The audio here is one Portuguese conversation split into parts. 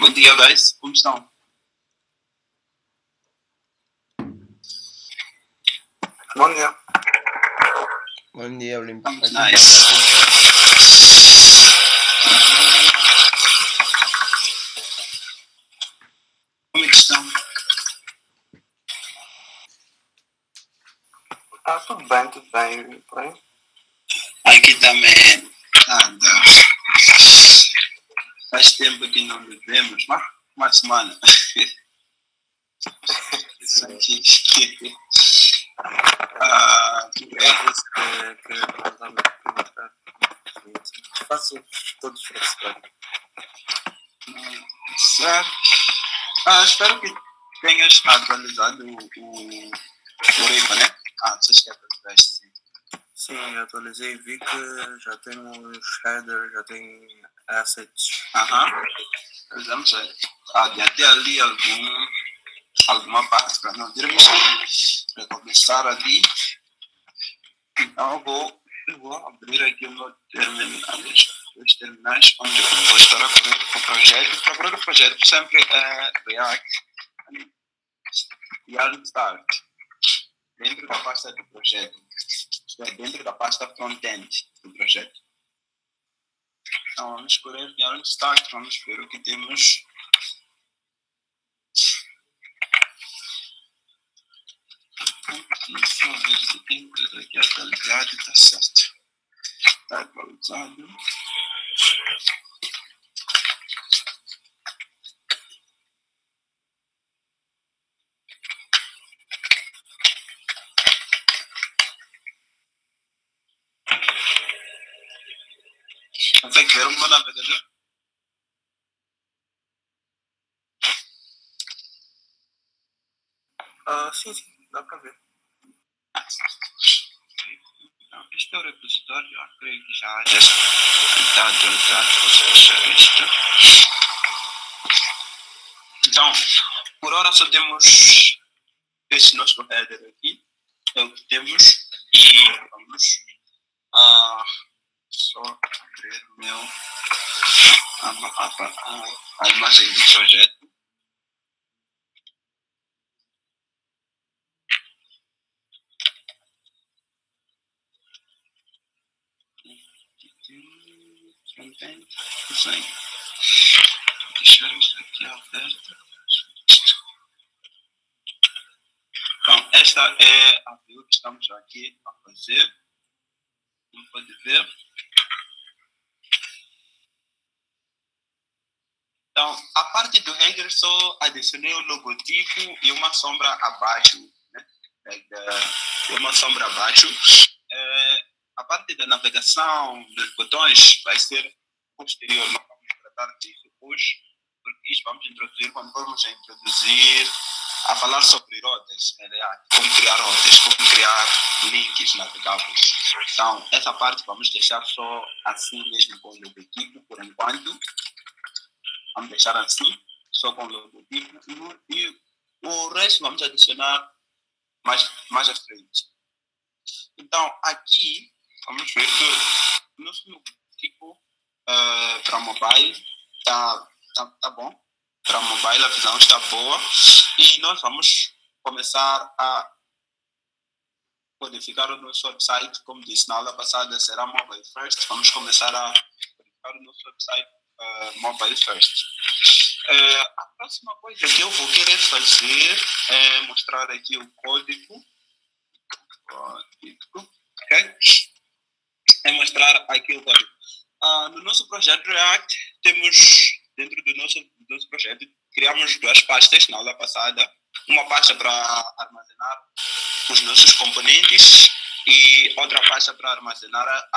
Bom dia, guys. Como estão? Bom dia. Bom dia, Olimpo. Nice. Como é que estão? Tudo bem, por aí. Aqui também anda. Faz tempo que não nos vemos, mas uma semana. Isso aqui. Faço todos os respeito. Certo. Espero que tenhas atualizado o Riva, né? Vocês que atualizaste, sim. Sim, atualizei, vi que já tem os headers, já tem assets. Vamos ver. Até ali alguma parte para não termos para começar ali. Então eu vou abrir aqui o meu terminal, os terminais onde eu vou estar a correr o projeto. Para correr o projeto sempre é React Start, dentro da pasta do projeto, isto é, dentro da pasta front-end do projeto. Então vamos escolher React Start, vamos ver o que temos. Só ver se tem coisa aqui atualizada e está certo. Está atualizado. Consegue ver o meu navegador? Sim, dá para ver. Então, este é o repositório, eu creio que já está atualizado. Posso fechar isto. Então, por hora só temos esse nosso header aqui, é o que temos, e vamos só abrir a imagem do projeto. Isso aí. Vou deixar isso aqui aberto. Então, esta é a view que estamos aqui a fazer. Como pode ver. Então, a parte do header só adicionei o logotipo e uma sombra abaixo. Né? Uma sombra abaixo. A parte da navegação dos botões vai ser posterior. Nós vamos tratar disso hoje, porque isso vamos introduzir quando formos a introduzir, a falar sobre rotas, como criar rotas, como criar links navegáveis. Então, essa parte vamos deixar só assim mesmo com o logotipo por enquanto. Vamos deixar assim, só com o logotipo. E o resto vamos adicionar mais à frente. Então, aqui, vamos ver que o nosso logotipo para mobile tá bom. Para mobile a visão está boa. E nós vamos começar a codificar o nosso website, como disse na aula passada, será mobile first. Vamos começar a codificar o nosso website mobile first. A próxima coisa que eu vou querer fazer é mostrar aqui o código. Ok? É mostrar aqui o código. No nosso projeto React, temos, dentro do nosso projeto, criamos duas pastas na aula passada. Uma pasta para armazenar os nossos componentes e outra pasta para armazenar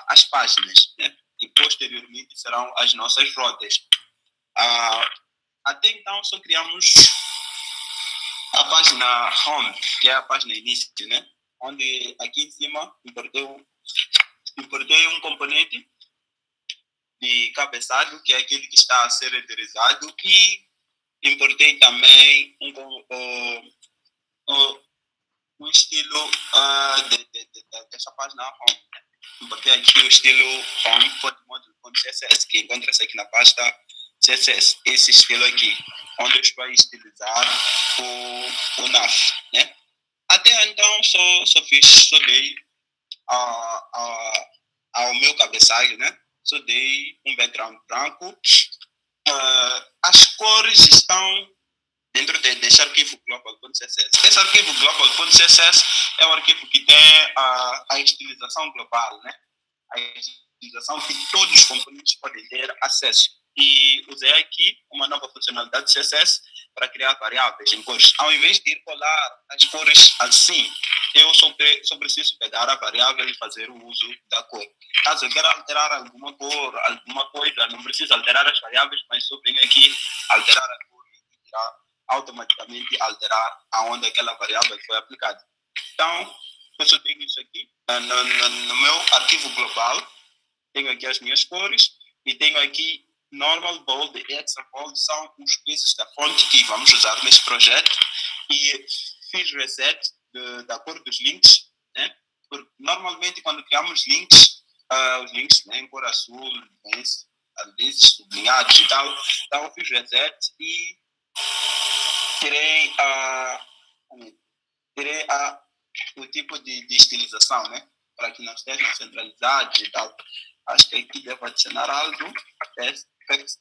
as páginas, né? Que posteriormente serão as nossas rotas. Até então, só criamos a página home, que é a página início, né? Onde aqui em cima importei um componente de cabeçalho, que é aquele que está a ser renderizado, e importei também um estilo dessa página home. Importei aqui o estilo home.module.css, que encontra-se aqui na pasta CSS, esse estilo aqui, onde eu estou a estilizar o NAF, né? Até então, só dei ao meu cabeçalho, né? Só dei um background branco. As cores estão dentro desse arquivo global.css. Esse arquivo global.css é o arquivo que tem a estilização global, né? A estilização que todos os componentes podem ter acesso. E usei aqui uma nova funcionalidade de CSS para criar variáveis em cores. Ao invés de ir colar as cores assim, eu só preciso pegar a variável e fazer o uso da cor. Caso eu queira alterar alguma cor, alguma coisa, não preciso alterar as variáveis, mas só venho aqui alterar a cor e tirar, automaticamente alterar aonde aquela variável foi aplicada. Então, eu só tenho isso aqui. No meu arquivo global, tenho aqui as minhas cores e tenho aqui normal, bold e extra bold, são os pesos da fonte que vamos usar nesse projeto. E fiz reset da cor dos links, né? Porque normalmente quando criamos links, os links, né, em cor azul, às vezes sublinhados e tal, então eu fiz reset e tirei o tipo de estilização, né? Para que não estejam centralizados e tal. Acho que aqui devo adicionar algo, text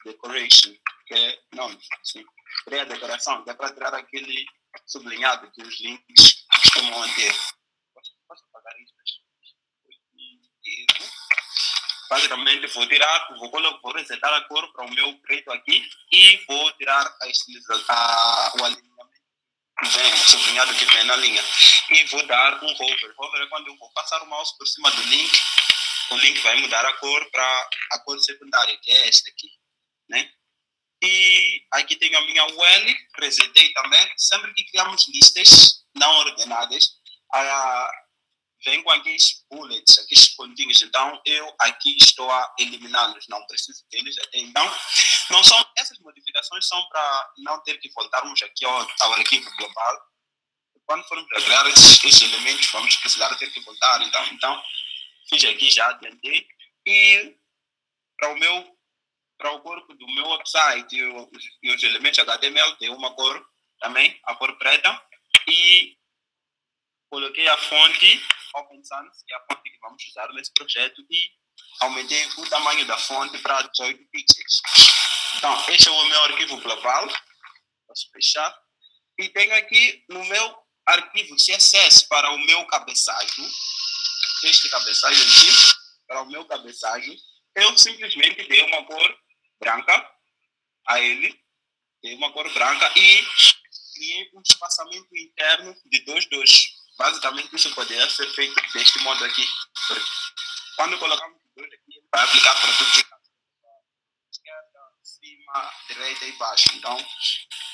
decoration, que é, não, sim, tirei a decoração, que é para tirar aquele sublinhado que os links costumam ter. Posso apagar isso? Basicamente, vou resetar a cor para o meu preto aqui e vou tirar o alinhamento que vem, o sublinhado que vem na linha. E vou dar um hover. Hover é quando eu vou passar o mouse por cima do link, o link vai mudar a cor para a cor secundária, que é esta aqui, né? E aqui tenho a minha UL, resetei também. Sempre que criamos listas não ordenadas, vem com aqueles bullets, aqueles pontinhos. Então, eu aqui estou a eliminá-los, não preciso deles até então. Não são, essas modificações são para não ter que voltarmos aqui ao arquivo global. Quando formos a criar esses elementos, vamos precisar ter que voltar. Então fiz aqui, já adiantei. E para o corpo do meu website e os elementos HTML, tem uma cor também, a cor preta. E coloquei a fonte Open Sans, que é a fonte que vamos usar nesse projeto, e aumentei o tamanho da fonte para 18 pixels. Então, este é o meu arquivo global. Posso fechar. E tenho aqui no meu arquivo CSS para o meu cabeçalho, este cabeçalho aqui, para o meu cabeçalho, eu simplesmente dei uma cor branca a ele, dei uma cor branca e criei um espaçamento interno de 2,2. Basicamente, isso poderia ser feito deste modo aqui. Quando colocamos os dois aqui, ele vai aplicar para todos os lados. Esquerda, cima, direita e baixo. Então,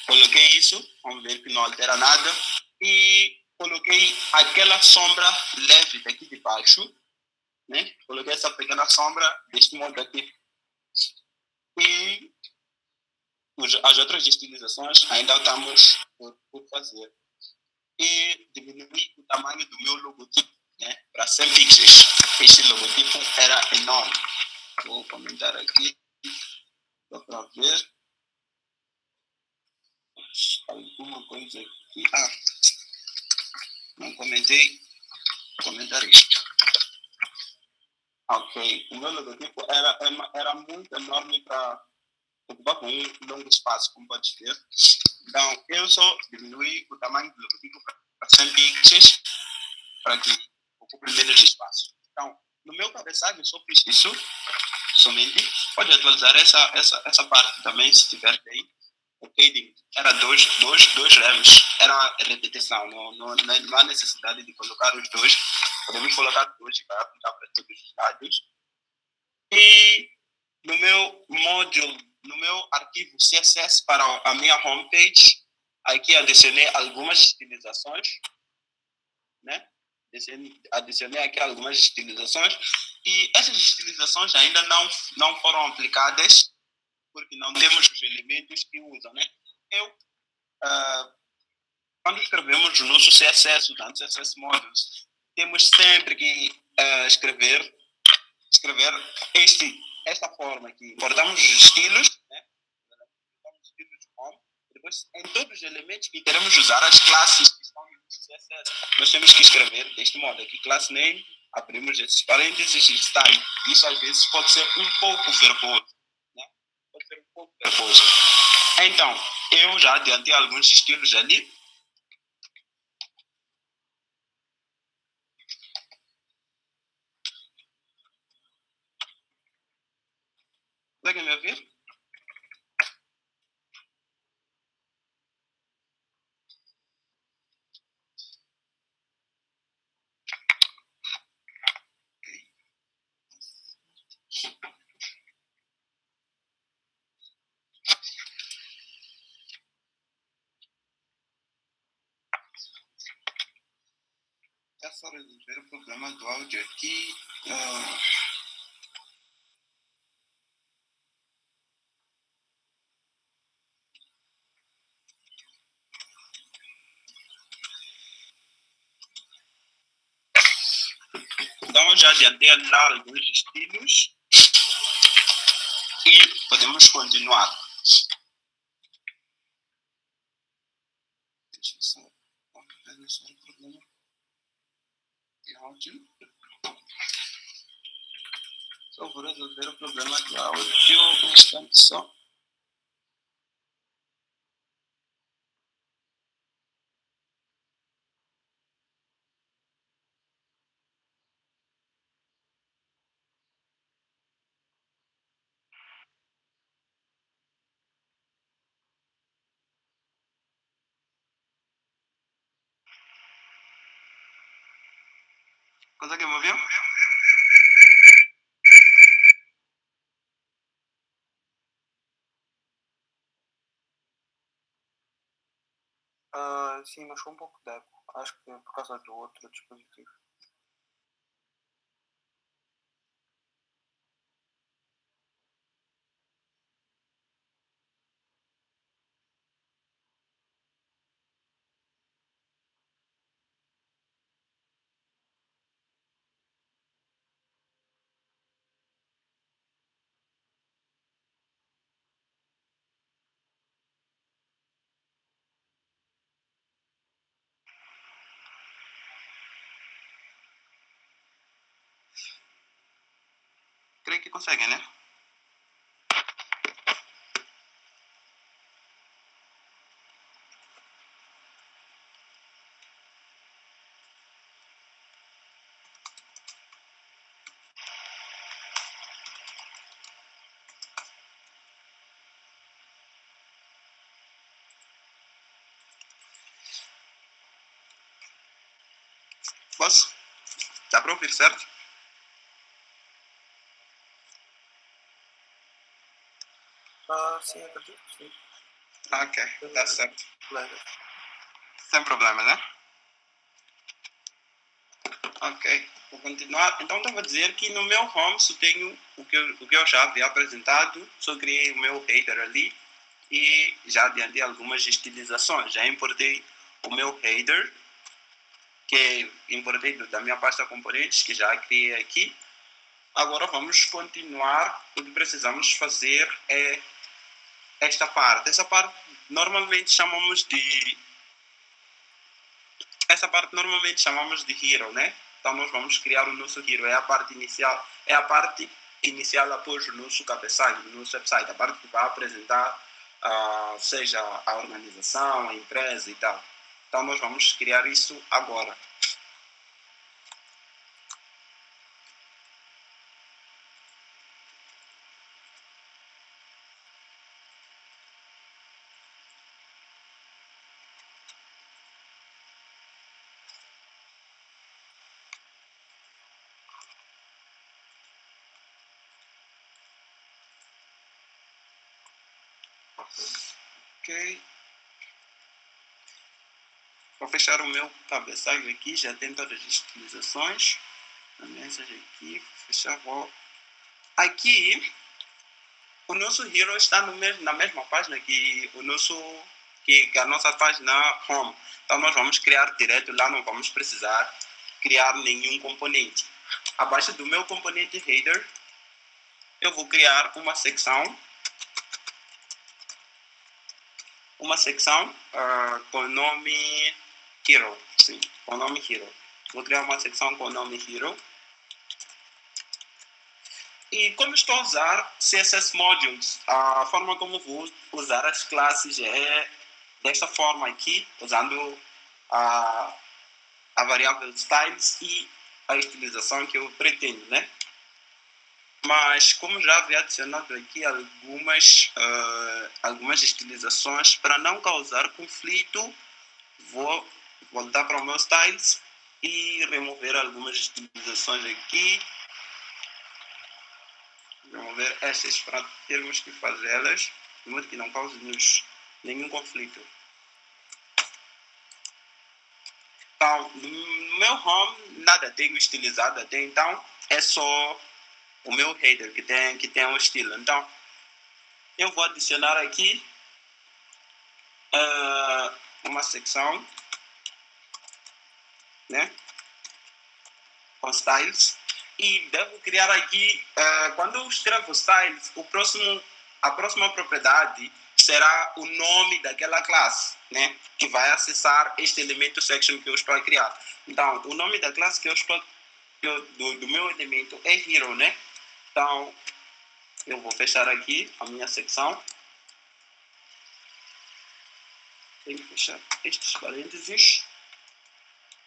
coloquei isso, vamos ver que não altera nada. E coloquei aquela sombra leve daqui de baixo, né? Coloquei essa pequena sombra deste modo aqui. E as outras estilizações ainda estamos por fazer. E diminuí o tamanho do meu logotipo, né, para 100 pixels. Este logotipo era enorme. Vou comentar aqui, só para ver alguma coisa aqui. Não comentei. Vou comentar isto. Ok, o meu logotipo era muito enorme para ocupar com um longo espaço, como pode ver. Então, eu só diminui o tamanho do logotipo para 100 pixels para que ocupe menos espaço. Então, no meu cabeçalho, eu só fiz isso somente. Pode atualizar essa parte também, se tiver bem. O padding era dois rems, era repetição, não há necessidade de colocar os dois. Podemos colocar dois e vai aplicar para todos os lados. E no meu módulo, no meu arquivo CSS para a minha homepage, aqui adicionei algumas estilizações, né? Adicionei aqui algumas estilizações e essas estilizações ainda não foram aplicadas porque não temos os elementos que usam, né? Quando escrevemos o nosso CSS, usando CSS Modules, temos sempre que escrever esta forma aqui. Importamos os estilos, né? depois, em todos os elementos que queremos usar, as classes que estão no CSS, nós temos que escrever deste modo aqui, class name, abrimos esses parênteses e style. Isso às vezes pode ser um pouco verboso, né? Pode ser um pouco verboso. Então, eu já adiantei alguns estilos ali. Conseguem me ouvir? É só resolver o problema do áudio aqui. Então, eu já adiantei lá alguns estilos e podemos continuar. Deixa eu só resolver o problema de áudio. Só vou resolver o problema de áudio um instante só. Consegue me ouvir? Sim, mas foi um pouco de eco. Acho que é por causa do outro dispositivo. Creio que conseguem, né? Posso? Dá para ouvir, certo? Sim, acredito que sim. Ok, tá certo. Leve. Sem problema, né? Ok, vou continuar. Então, estava a dizer que no meu home só tenho o que eu já havia apresentado, só criei o meu header ali e já adiantei algumas estilizações. Já importei o meu header, que importei da minha pasta componentes, que já criei aqui. Agora vamos continuar. O que precisamos fazer é esta parte. Essa parte normalmente chamamos de hero, né? Então nós vamos criar o nosso hero. É a parte inicial após o nosso cabeçalho, o nosso website, a parte que vai apresentar seja a organização, a empresa e tal. Então nós vamos criar isso agora. Ok. Vou fechar o meu cabeçalho aqui, já tem todas as utilizações. Mensagem aqui, vou fechar, vou. Aqui, o nosso hero está na mesma página que a nossa página home. Então nós vamos criar direto lá, não vamos precisar criar nenhum componente. Abaixo do meu componente header, eu vou criar uma secção uma secção com o nome Hero. Sim, com o nome Hero. Vou criar uma secção com o nome Hero. E como estou a usar CSS Modules, a forma como vou usar as classes é desta forma aqui, usando a variável styles e a estilização que eu pretendo, né? Mas como já havia adicionado aqui algumas estilizações, para não causar conflito, vou voltar para o meu styles e remover algumas estilizações aqui. Remover estas para termos que fazê-las de modo que não cause-nos nenhum conflito. Então, no meu home, nada tenho estilizado até então, é só o meu header que tem um estilo. Então, eu vou adicionar aqui uma secção, né, com styles, e devo criar aqui, quando eu escrevo styles, a próxima propriedade será o nome daquela classe, né, que vai acessar este elemento section que eu estou a criar. Então, o nome da classe que eu estou do meu elemento é Hero, né? Então, eu vou fechar aqui a minha secção. Tenho que fechar estes parênteses,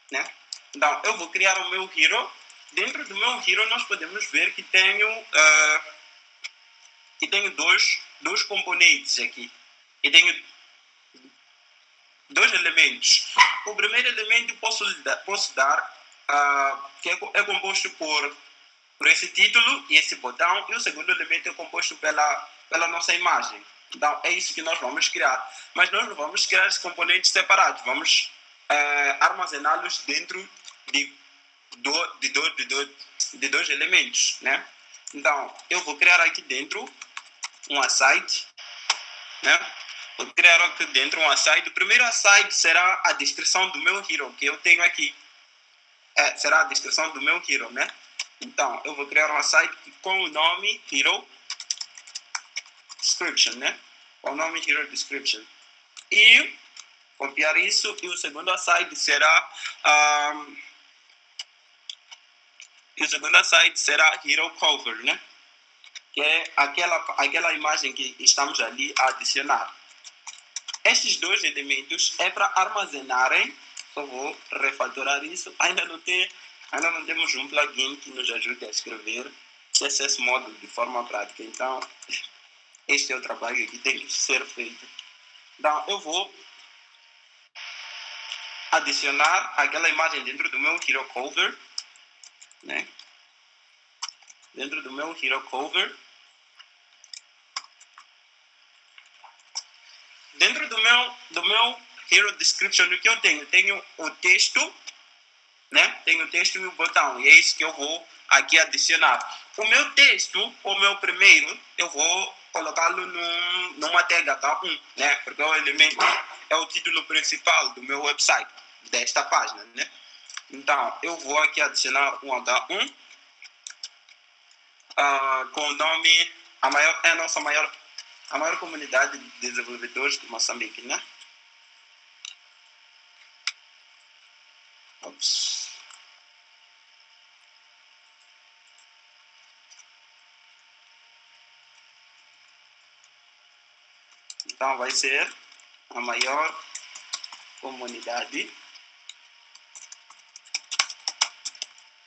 né? Então, eu vou criar o meu Hero. Dentro do meu Hero, nós podemos ver que tenho dois componentes aqui. E tenho dois elementos. O primeiro elemento posso dar que é composto por esse título e esse botão, e o segundo elemento é composto pela nossa imagem. Então, é isso que nós vamos criar. Mas nós não vamos criar esses componentes separados, vamos armazená-los dentro de dois elementos, né? Então, eu vou criar aqui dentro um aside, né? Vou criar aqui dentro um aside. O primeiro aside será a descrição do meu hero, que eu tenho aqui. Será a descrição do meu hero, né? Então, eu vou criar um aside com o nome Hero Description, né? Com o nome Hero Description. E copiar isso, e o segundo aside será Hero Cover, né? Que é aquela imagem que estamos ali a adicionar. Estes dois elementos é para armazenarem. Só vou refatorar isso. Ainda não temos um plugin que nos ajude a escrever CSS Module de forma prática. Então, este é o trabalho que tem que ser feito. Então, eu vou adicionar aquela imagem dentro do meu Hero Cover, né? Dentro do meu Hero Cover. Dentro do meu Hero Description, o que eu tenho? Tenho o texto, né? Tenho o texto e o botão, e é isso que eu vou aqui adicionar. O meu texto, o meu primeiro, eu vou colocá-lo numa tag H1, né? Porque o elemento é o título principal do meu website, desta página, né? Então, eu vou aqui adicionar um H1 com o nome, a maior comunidade de desenvolvedores de Moçambique, né? Ops. Então, vai ser a maior comunidade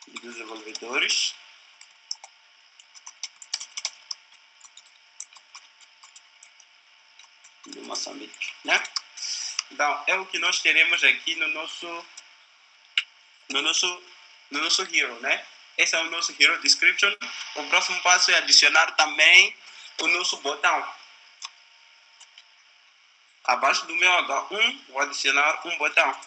de desenvolvedores de Moçambique, né? Então, é o que nós teremos aqui no nosso Hero, né? Esse é o nosso Hero Description. O próximo passo é adicionar também o nosso botão. Abaixo do meu H1, vou adicionar um botão.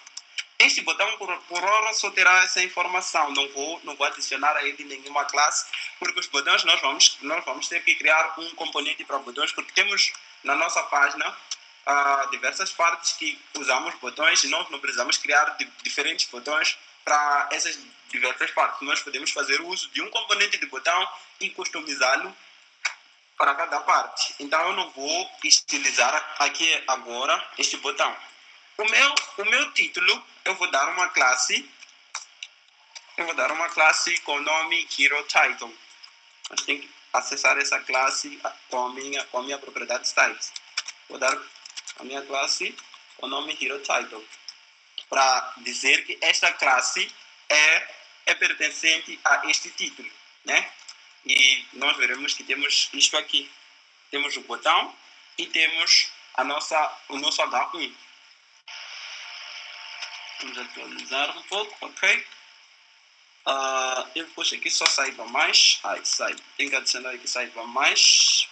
Este botão, por hora, só terá essa informação. Não vou adicionar a ele nenhuma classe, porque os botões nós vamos ter que criar um componente para botões, porque temos na nossa página diversas partes que usamos botões, e nós não precisamos criar diferentes botões para essas diversas partes. Nós podemos fazer uso de um componente de botão e customizá-lo para cada parte. Então eu não vou estilizar aqui agora este botão. O meu título, eu vou dar uma classe. Eu vou dar uma classe com o nome Hero Title. Mas tem que acessar essa classe com a minha propriedade styles. Vou dar a minha classe com o nome Hero Title. Para dizer que esta classe é pertencente a este título, né? E nós veremos que temos isto aqui. Temos o botão e temos o nosso H1. Vamos atualizar um pouco, ok? Eu puxo aqui só saiba mais. Tem que adicionar aqui saiba mais.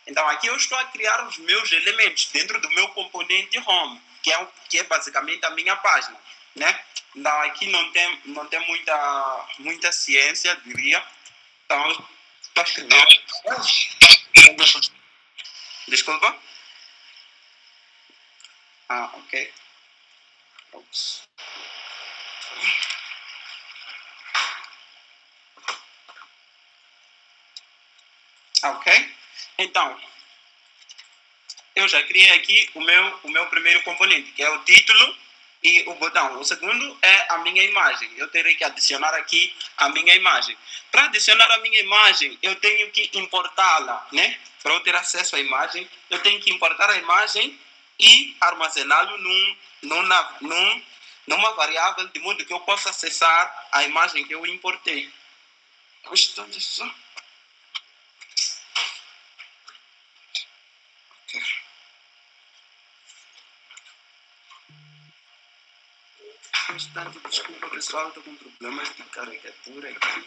Então aqui eu estou a criar os meus elementos dentro do meu componente home, que é basicamente a minha página, né? Então aqui não tem muita ciência, diria. Então estou a escrever. Desculpa. Ok. Ops. Ok? Então, eu já criei aqui o meu primeiro componente, que é o título e o botão. O segundo é a minha imagem. Eu terei que adicionar aqui a minha imagem. Para adicionar a minha imagem, eu tenho que importá-la, né? Para eu ter acesso à imagem, eu tenho que importar a imagem e armazená-lo numa variável, de modo que eu possa acessar a imagem que eu importei. Onde só? Desculpa pessoal, estou com problemas de caricatura aqui.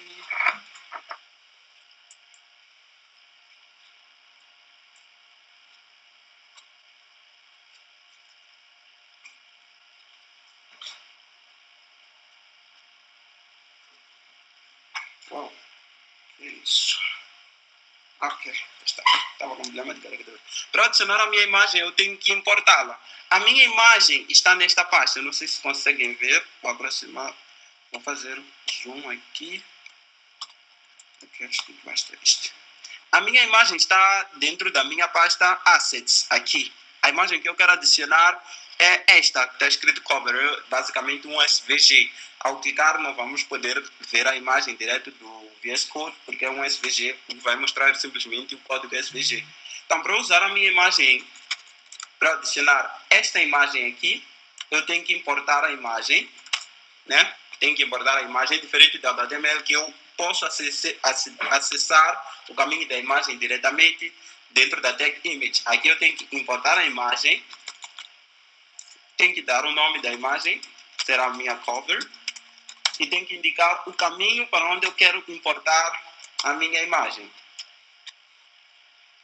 Uau, isso. Ok, estava com problema de caricatura. Para adicionar a minha imagem, eu tenho que importá-la. A minha imagem está nesta pasta. Eu não sei se conseguem ver. Vou aproximar. Vou fazer zoom aqui. Ok, acho que basta isto. A minha imagem está dentro da minha pasta Assets, aqui. A imagem que eu quero adicionar é esta, que está escrito Cover, basicamente um SVG. Ao clicar, não vamos poder ver a imagem direto do VS Code, porque é um SVG, que vai mostrar simplesmente o código SVG. Então, para usar a minha imagem, para adicionar esta imagem aqui, eu tenho que importar a imagem, né? Tenho que importar a imagem, diferente da HTML, que eu posso acessar o caminho da imagem diretamente dentro da tag image. Aqui eu tenho que importar a imagem, tenho que dar o nome da imagem, será a minha cover, e tenho que indicar o caminho para onde eu quero importar a minha imagem.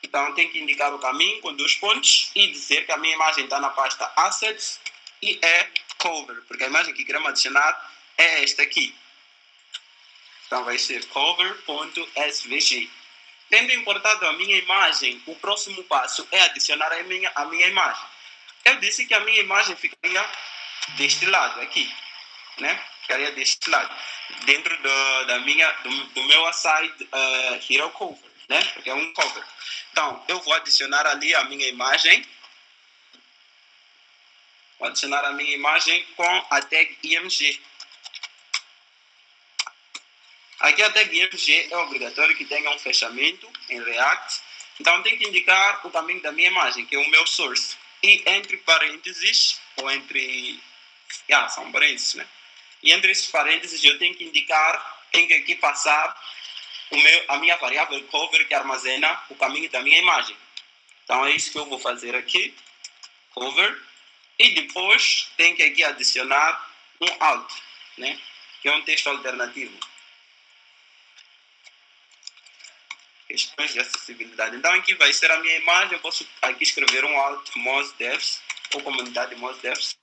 Então, tenho que indicar o caminho com 2 pontos e dizer que a minha imagem está na pasta Assets e é Cover, porque a imagem que queremos adicionar é esta aqui. Então, vai ser cover.svg. Tendo importado a minha imagem, o próximo passo é adicionar a minha imagem. Eu disse que a minha imagem ficaria deste lado aqui, né? Ficaria deste lado, dentro do meu aside Hero Cover, né? Porque é um cover. Então, eu vou adicionar ali a minha imagem. Vou adicionar a minha imagem com a tag img. Aqui a tag img é obrigatório que tenha um fechamento em React. Então, tem que indicar o caminho da minha imagem, que é o meu source. E entre parênteses, ou entre... são parênteses, né? E entre esses parênteses, eu tenho que indicar, tenho que aqui passar a minha variável cover, que armazena o caminho da minha imagem. Então, é isso que eu vou fazer aqui. Cover. E depois, tenho que aqui adicionar um alt, né? Que é um texto alternativo. Questões de acessibilidade. Então, aqui vai ser a minha imagem. Eu posso aqui escrever um alt MozDevs, ou comunidade MozDevs.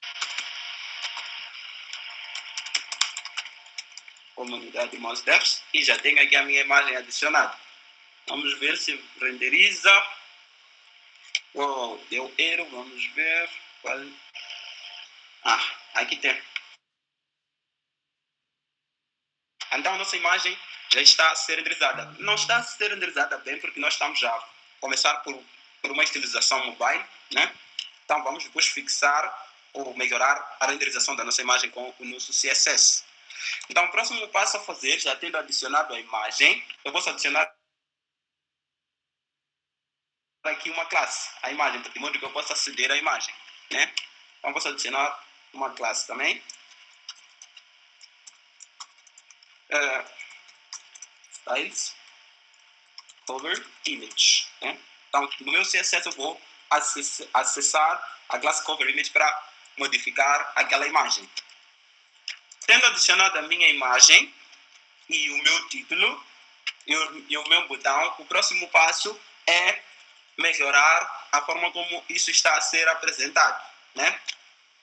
Comunidade MozDevs. E já tenho aqui a minha imagem adicionada. Vamos ver se renderiza. Oh, deu erro. Vamos ver. Aqui tem. Então, nossa imagem já está a ser renderizada. Não está a ser renderizada bem porque nós estamos a começar por uma estilização mobile, né? Então vamos depois fixar ou melhorar a renderização da nossa imagem com o nosso CSS. Então o próximo passo a fazer, já tendo adicionado a imagem, eu posso adicionar aqui uma classe, a imagem, de modo que eu possa aceder à imagem, né? Então posso adicionar uma classe também. Styles Cover Image, né? Então no meu CSS eu vou acessar a classe Cover Image para modificar aquela imagem. Tendo adicionado a minha imagem e o meu título e o meu botão, o próximo passo é melhorar a forma como isso está a ser apresentado, né?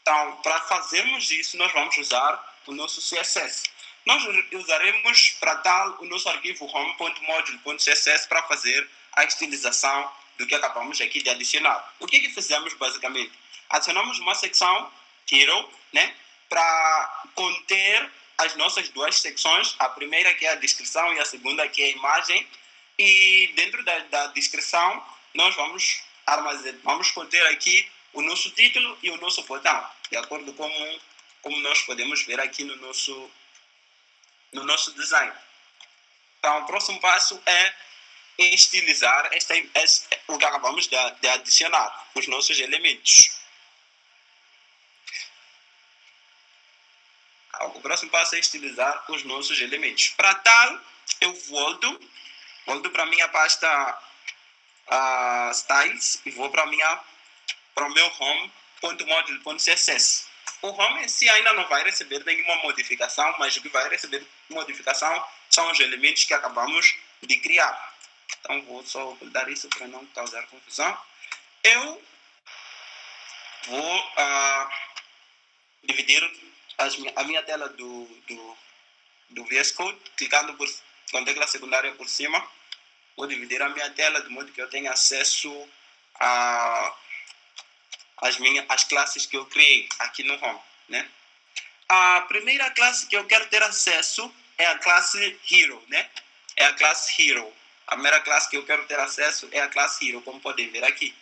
Então, para fazermos isso, nós vamos usar o nosso CSS. Nós usaremos para tal o nosso arquivo home.module.css para fazer a estilização do que acabamos aqui de adicionar. O que fizemos basicamente? Adicionamos uma secção Hero, né, para conter as nossas duas secções, a primeira que é a descrição e a segunda que é a imagem, e dentro da descrição nós vamos conter aqui o nosso título e o nosso botão, de acordo com como nós podemos ver aqui no nosso design. Então, o próximo passo é estilizar o que acabamos de adicionar, os nossos elementos. O próximo passo é estilizar os nossos elementos. Para tal, eu volto para a minha pasta Styles e vou para o meu home.module.css. O home em si ainda não vai receber nenhuma modificação, mas o que vai receber modificação são os elementos que acabamos de criar. Então vou só ocultar isso para não causar confusão. Eu vou dividir a minha tela do VS Code, clicando com a tecla secundária por cima. Vou dividir a minha tela de modo que eu tenha acesso às classes que eu criei aqui no Home, né? A primeira classe que eu quero ter acesso é a classe Hero, né? É a classe Hero. A primeira classe que eu quero ter acesso é a classe Hero, como podem ver aqui.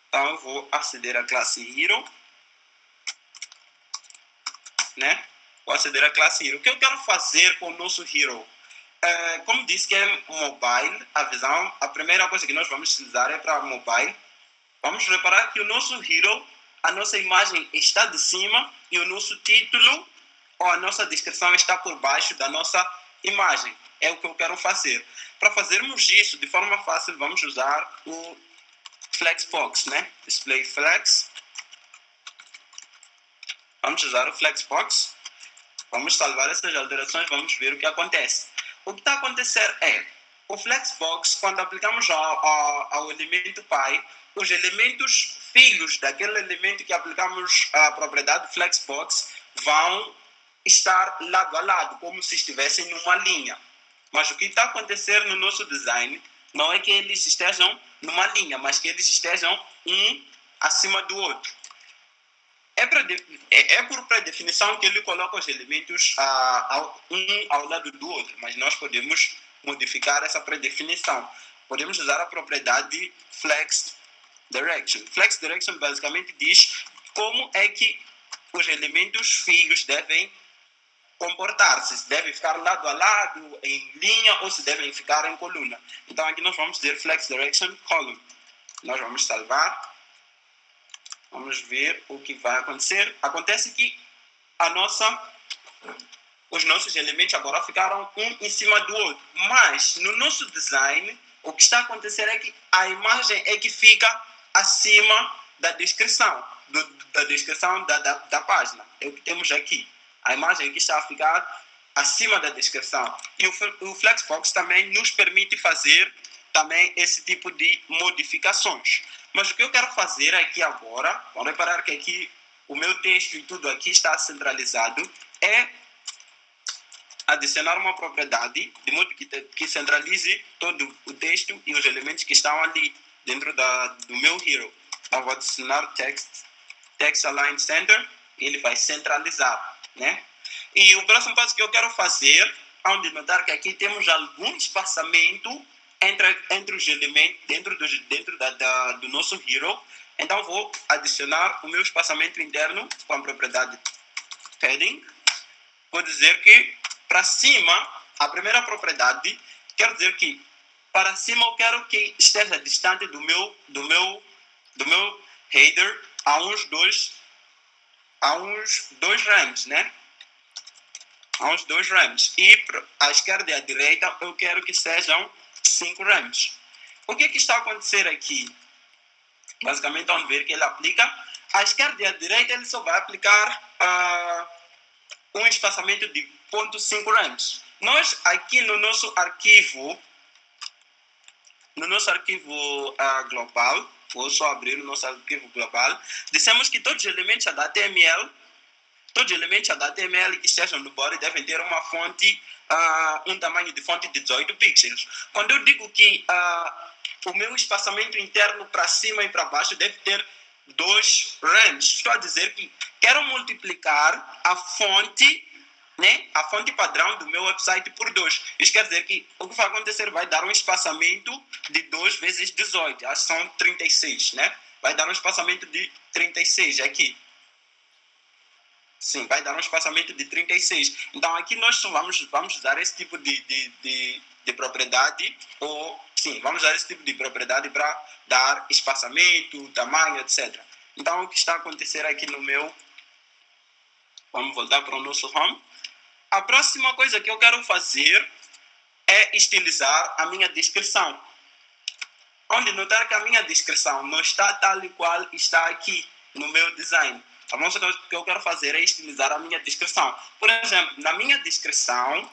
Então eu vou aceder à classe Hero, né? Vou aceder à classe Hero. O que eu quero fazer com o nosso Hero? Como disse que é mobile, a primeira coisa que nós vamos utilizar é para mobile. Vamos reparar que o nosso Hero, a nossa imagem está de cima e o nosso título ou a nossa descrição está por baixo da nossa imagem. É o que eu quero fazer. Para fazermos isso de forma fácil, vamos usar o Flexbox, né? Display Flex. Vamos usar o Flexbox. Vamos salvar essas alterações, vamos ver o que acontece. O que está a acontecer é, o Flexbox, quando aplicamos ao elemento pi, os elementos filhos daquele elemento que aplicamos a propriedade Flexbox vão estar lado a lado, como se estivessem numa linha. Mas o que está a acontecer no nosso design não é que eles estejam numa linha, mas que eles estejam um acima do outro. É por predefinição que ele coloca os elementos um ao lado do outro, mas nós podemos modificar essa predefinição. Podemos usar a propriedade Flex Direction. Flex Direction basicamente diz como é que os elementos filhos devem comportar-se, se devem ficar lado a lado, em linha, ou se devem ficar em coluna. Então aqui nós vamos dizer Flex Direction Column. Nós vamos salvar. Vamos ver o que vai acontecer. Acontece que os nossos elementos agora ficaram um em cima do outro. Mas no nosso design, o que está a acontecer é que a imagem é que fica acima da descrição, da página. É o que temos aqui. A imagem aqui está a ficar acima da descrição. E o Flexbox também nos permite fazer também esse tipo de modificações. Mas o que eu quero fazer aqui agora, vamos reparar que aqui o meu texto e tudo aqui está centralizado, é adicionar uma propriedade de modo que centralize todo o texto e os elementos que estão ali dentro do meu Hero. Então vou adicionar text align center e ele vai centralizar, né? E o próximo passo que eu quero fazer onde notar que aqui temos algum espaçamento entre os elementos dentro do nosso hero. Então vou adicionar o meu espaçamento interno com a propriedade padding. Vou dizer que para cima, a primeira propriedade quer dizer que para cima eu quero que esteja distante do meu header a uns 2 rems, né? A uns 2 rems. E à esquerda e à direita eu quero que sejam 5 rems. O que está a acontecer aqui? Basicamente, vamos ver que ele aplica. À esquerda e à direita ele só vai aplicar um espaçamento de 0.5 rems. Nós aqui no nosso arquivo global, vou só abrir o nosso arquivo global, dissemos que todos os elementos HTML que estejam no body devem ter uma fonte, um tamanho de fonte de 18 pixels. Quando eu digo que o meu espaçamento interno para cima e para baixo deve ter 2 rems, estou a dizer que quero multiplicar a fonte, né, a fonte padrão do meu website por 2. Isso quer dizer que o que vai acontecer vai dar um espaçamento de 2 vezes 18, acho que são 36, né? Vai dar um espaçamento de 36 aqui. Sim, vai dar um espaçamento de 36. Então aqui nós só vamos usar esse tipo de propriedade, ou sim, vamos usar esse tipo de propriedade para dar espaçamento, tamanho, etc. Então o que está a acontecer aqui no meu... Vamos voltar para o nosso home. A próxima coisa que eu quero fazer é estilizar a minha descrição. Onde notar que a minha descrição não está tal e qual está aqui no meu design. A única coisa que eu quero fazer é estilizar a minha descrição. Por exemplo, na minha descrição,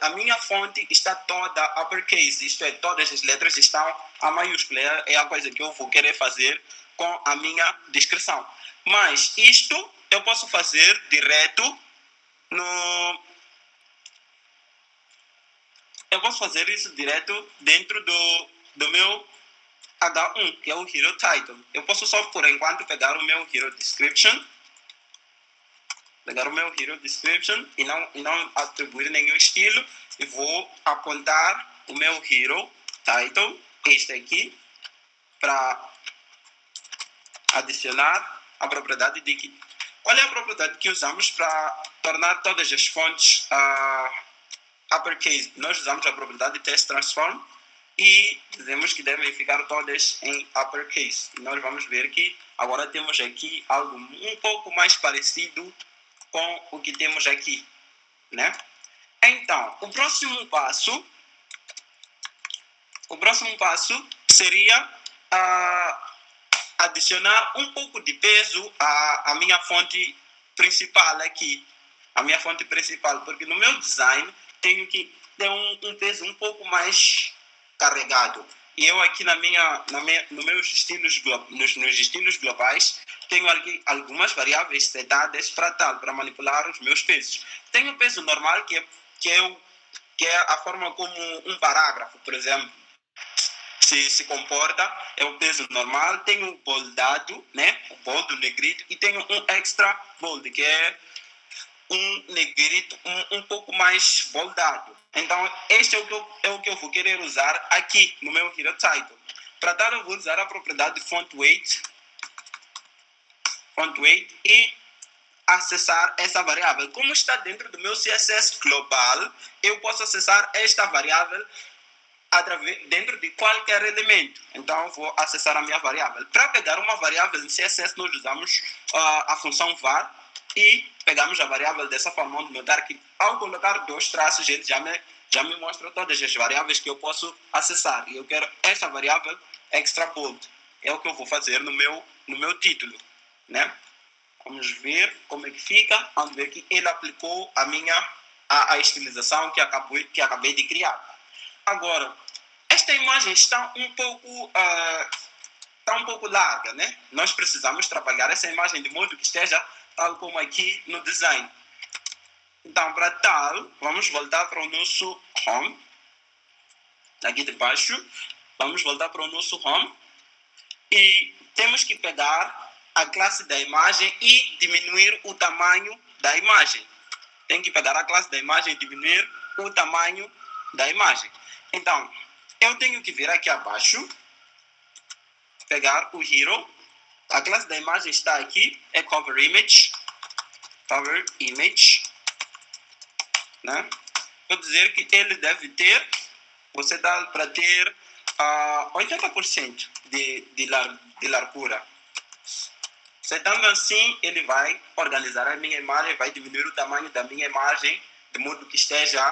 a minha fonte está toda uppercase, isto é, todas as letras estão a maiúscula. É a coisa que eu vou querer fazer com a minha descrição. Mas isto eu posso fazer direto eu posso fazer isso direto dentro do meu H1, que é o Hero Title. Eu posso só, por enquanto, pegar o meu Hero Description. E não atribuir nenhum estilo. E vou apontar o meu Hero Title, este aqui, para adicionar a propriedade de que... Qual é a propriedade que usamos para tornar todas as fontes uppercase? Nós usamos a propriedade test transform e dizemos que devem ficar todas em uppercase. Nós vamos ver que agora temos aqui algo um pouco mais parecido com o que temos aqui, né? Então, o próximo passo seria adicionar um pouco de peso à minha fonte principal aqui. A minha fonte principal, porque no meu design tenho que ter um peso um pouco mais carregado. E eu aqui nos meus estilos globais, tenho aqui algumas variáveis setadas para manipular os meus pesos. Tenho o peso normal, que é a forma como um parágrafo, por exemplo, se comporta, é o peso normal. Tenho o boldado, né? O bold, o negrito, e tenho um extra bold, que é um negrito um pouco mais boldado. Então, este é o que eu vou querer usar aqui no meu Hero Title. Para tal, eu vou usar a propriedade font weight e acessar essa variável. Como está dentro do meu CSS global, eu posso acessar esta variável dentro de qualquer elemento. Então, vou acessar a minha variável. Para pegar uma variável em CSS, nós usamos a função var e pegamos a variável dessa forma, onde notar que ao colocar 2 traços, ele já me mostra todas as variáveis que eu posso acessar. E eu quero essa variável extra bold. É o que eu vou fazer no meu título, né? Vamos ver como é que fica. Vamos ver que ele aplicou a estilização que acabei de criar. Agora, esta imagem está um pouco larga, né? Nós precisamos trabalhar essa imagem de modo que esteja tal como aqui no design. Então, para tal, vamos voltar para o nosso home. Aqui de baixo, vamos voltar para o nosso home. E temos que pegar a classe da imagem e diminuir o tamanho da imagem. Tem que pegar a classe da imagem e diminuir o tamanho da imagem. Então, eu tenho que vir aqui abaixo, pegar o hero. A classe da imagem está aqui, é cover image, né? Vou dizer que ele deve ter, você dá para ter 80% de largura. Setando assim, ele vai organizar a minha imagem, vai diminuir o tamanho da minha imagem, de modo que esteja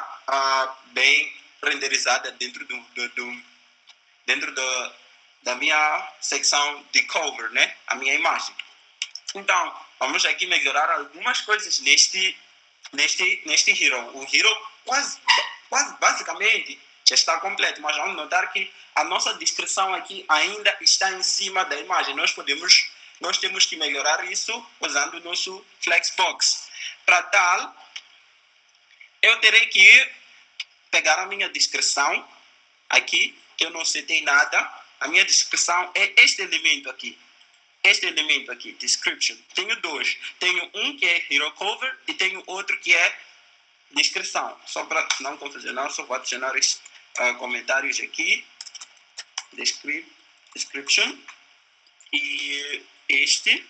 bem renderizada dentro da minha secção de cover, né? A minha imagem. Então, vamos aqui melhorar algumas coisas neste hero. O hero quase basicamente já está completo, mas vamos notar que a nossa descrição aqui ainda está em cima da imagem. Nós temos que melhorar isso usando o nosso Flexbox. Para tal, eu terei que pegar a minha descrição aqui, que eu não setei nada. A minha descrição é este elemento aqui. Este elemento aqui, description. Tenho dois. Tenho um que é hero cover e tenho outro que é descrição. Só para não confusionar, só vou adicionar esses comentários aqui. Description. E este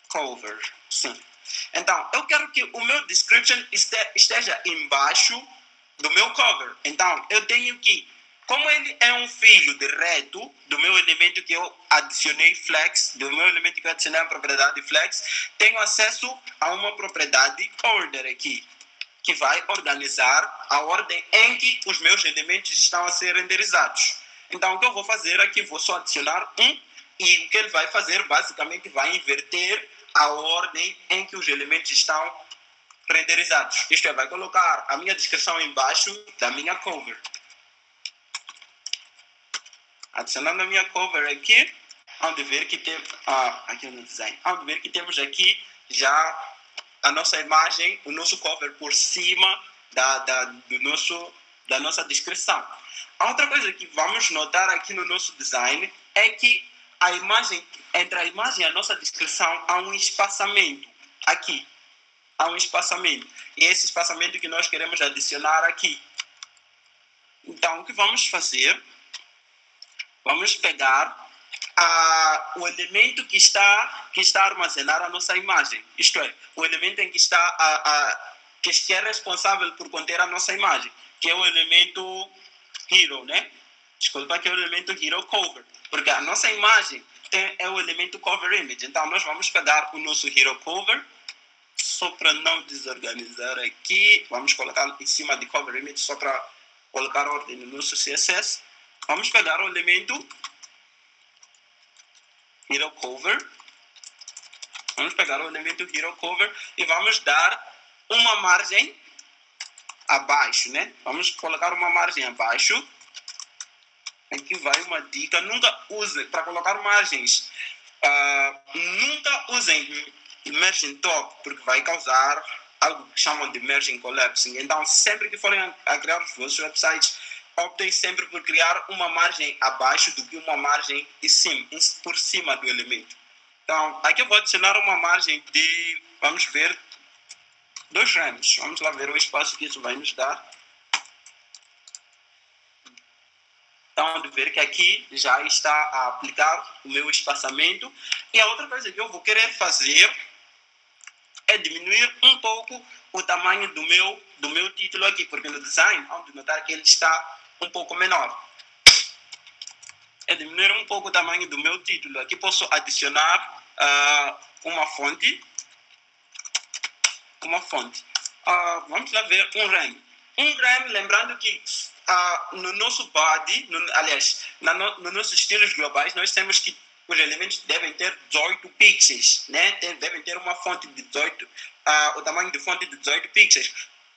cover. Sim. Então, eu quero que o meu description esteja embaixo do meu cover. Então, eu tenho que, como ele é um filho de reto do meu elemento que eu adicionei flex, do meu elemento que eu adicionei a propriedade flex, tenho acesso a uma propriedade order aqui, que vai organizar a ordem em que os meus elementos estão a ser renderizados. Então, o que eu vou fazer aqui, vou só adicionar um, e o que ele vai fazer, basicamente, vai inverter a ordem em que os elementos estão renderizados. Isto é, vai colocar a minha descrição embaixo da minha cover. Adicionando a minha cover aqui, vamos ver que tem aqui no design. Vamos ver que temos aqui já a nossa imagem, o nosso cover por cima da nossa descrição. A outra coisa que vamos notar aqui no nosso design é que a imagem, entre a imagem e a nossa descrição há um espaçamento aqui. Há um espaçamento. E é esse espaçamento que nós queremos adicionar aqui. Então, o que vamos fazer? Vamos pegar o elemento que está a armazenar a nossa imagem. Isto é, o elemento em que que é responsável por conter a nossa imagem, que é o elemento hero, né? Desculpa, que é o elemento hero cover. Porque a nossa imagem é o elemento cover image. Então, nós vamos pegar o nosso hero cover, só para não desorganizar aqui, vamos colocar em cima de cover image, só para colocar ordem no nosso CSS. Vamos pegar o elemento hero cover. Vamos pegar o elemento hero cover e vamos dar uma margem abaixo, né? Vamos colocar uma margem abaixo. Aqui vai uma dica: nunca use, para colocar margens, nunca usem margin top, porque vai causar algo que chamam de margin collapsing. Então, sempre que forem a criar os vossos websites, optem sempre por criar uma margem abaixo do que uma margem por cima do elemento. Então, aqui eu vou adicionar uma margem de, vamos ver, 2 rems. Vamos lá ver o espaço que isso vai nos dar. Então, de ver que aqui já está a aplicar o meu espaçamento. E a outra coisa que eu vou querer fazer é diminuir um pouco o tamanho do meu título aqui, porque no design, vamos notar que ele está um pouco menor. É diminuir um pouco o tamanho do meu título. Aqui posso adicionar uma fonte. Vamos lá ver um rem. Um rem, lembrando que no nosso body, nos nossos estilos globais, nós temos que os elementos devem ter 18 pixels, né? Devem ter uma fonte de 18, o tamanho de fonte de 18 pixels.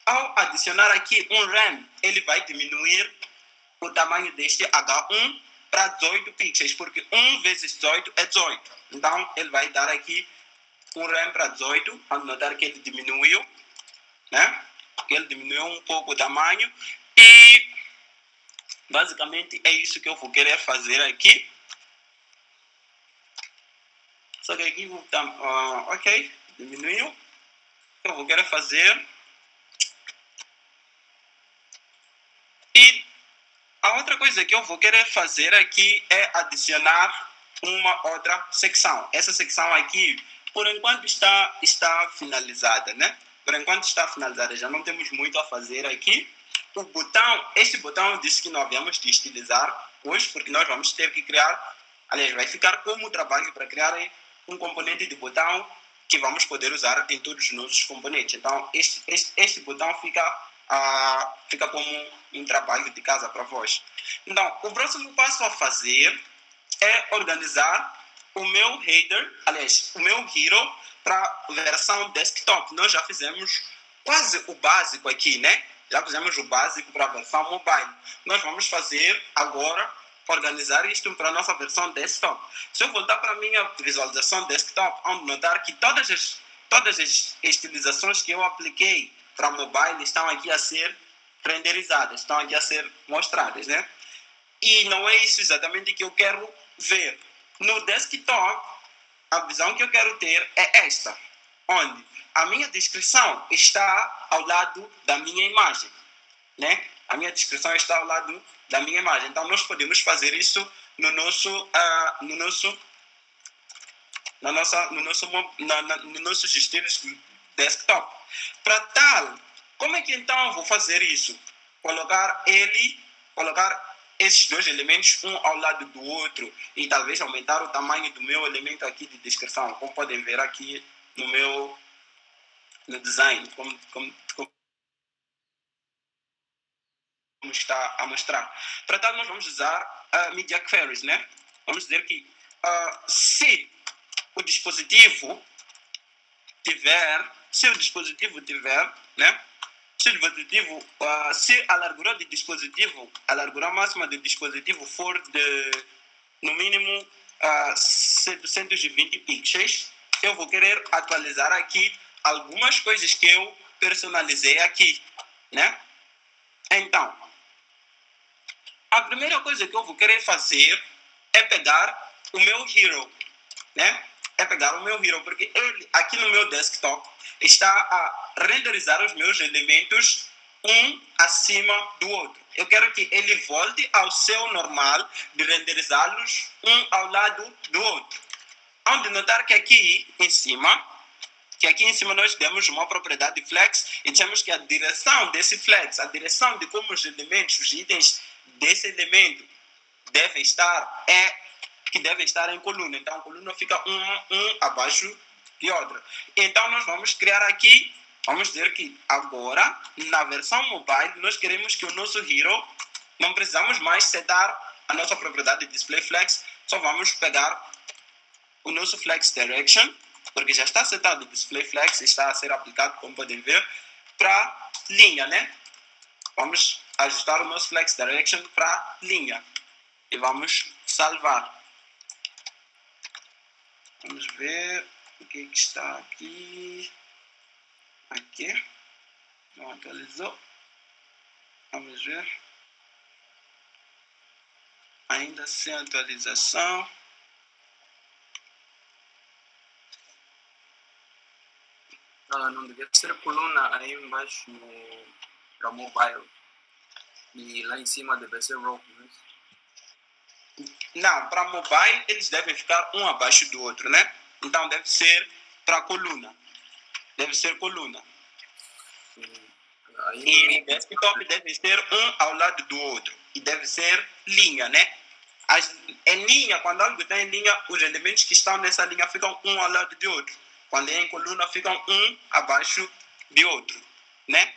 Ao adicionar aqui um rem, ele vai diminuir o tamanho deste H1 para 18 pixels, porque 1 vezes 18 é 18. Então, ele vai dar aqui um rem para 18. Vamos notar que ele diminuiu, né? Ele diminuiu um pouco o tamanho. E, basicamente, é isso que eu vou querer fazer aqui. Só que aqui, ok. Diminuiu. Eu vou querer fazer. E a outra coisa que eu vou querer fazer aqui é adicionar uma outra secção. Essa secção aqui, por enquanto, está finalizada, né? Por enquanto está finalizada, já não temos muito a fazer aqui. O botão, este botão eu disse que não havíamos de estilizar hoje, porque nós vamos ter que criar, aliás, vai ficar como trabalho para criar um componente de botão que vamos poder usar em todos os nossos componentes. Então, este botão fica como um trabalho de casa para vós. Então, o próximo passo a fazer é organizar o meu header, aliás, o meu hero para a versão desktop. Nós já fizemos quase o básico aqui, né? Já fizemos o básico para a versão mobile. Nós vamos fazer agora, organizar isto para a nossa versão desktop. Se eu voltar para a minha visualização desktop, vamos notar que todas as estilizações que eu apliquei para mobile estão aqui a ser renderizadas, estão aqui a ser mostradas, né? E não é isso exatamente que eu quero ver. No desktop, a visão que eu quero ter é esta, onde a minha descrição está ao lado da minha imagem, né? A minha descrição está ao lado da minha imagem. Então, nós podemos fazer isso nos nossos estilos de desktop. Para tal, como é que então eu vou fazer isso? Colocar esses dois elementos um ao lado do outro e talvez aumentar o tamanho do meu elemento aqui de descrição, como podem ver aqui no design, como está a mostrar. Para tal, nós vamos usar Media Queries, né? Vamos dizer que se o dispositivo tiver, né? Se a largura de dispositivo, a largura máxima do dispositivo for de, no mínimo, 720 pixels, eu vou querer atualizar aqui algumas coisas que eu personalizei aqui, né? Então, a primeira coisa que eu vou querer fazer é pegar o meu hero, né? Porque ele, aqui no meu desktop, está a renderizar os meus elementos um acima do outro. Eu quero que ele volte ao seu normal de renderizá-los um ao lado do outro. Há de notar que aqui em cima nós demos uma propriedade flex e dizemos que a direção desse flex, a direção de como os elementos, os itens desse elemento devem estar que devem estar em coluna. Então, a coluna fica um abaixo de outra. Então, nós vamos criar aqui, vamos dizer que agora, na versão mobile, nós queremos que o nosso hero, não precisamos mais setar a nossa propriedade de display flex, só vamos pegar o nosso flex direction, porque já está setado o display flex, está a ser aplicado, como podem ver, para linha, né? Vamos ajustar o nosso flex direction para linha e vamos salvar. Vamos ver o que está aqui. Aqui. Não atualizou. Vamos ver. Ainda sem atualização. Não devia ser coluna aí embaixo para mobile. E lá em cima deve ser row, né? Não, para mobile eles devem ficar um abaixo do outro, né? Então deve ser para coluna. Deve ser coluna. E desktop deve ser um ao lado do outro. E deve ser linha, né? Em linha, quando algo está em linha, os elementos que estão nessa linha ficam um ao lado de outro. Quando é em coluna, ficam um abaixo de outro, né?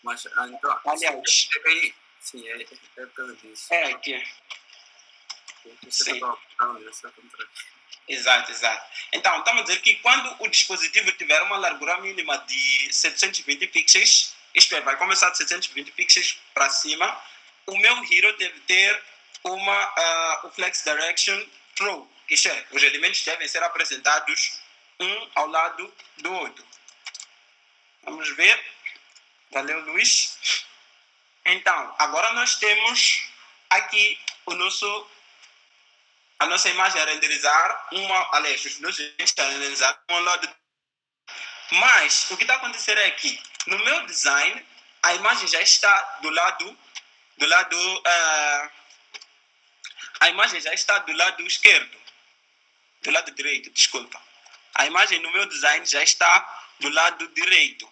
Mas então, aliás, sim, é por causa disso. É aqui. Sim. Exato. Então, estamos a dizer que quando o dispositivo tiver uma largura mínima de 720 pixels, isto é, vai começar de 720 pixels para cima, o meu hero deve ter o Flex Direction True. Isto é, os elementos devem ser apresentados um ao lado do outro. Vamos ver. Valeu, Luiz. Então, agora nós temos aqui o nosso a nossa imagem a renderizar aliás, os meus agentes a renderizar um lado. Mas o que está acontecendo é que no meu design a imagem já está a imagem já está do lado esquerdo, do lado direito, desculpa. A imagem no meu design já está do lado direito.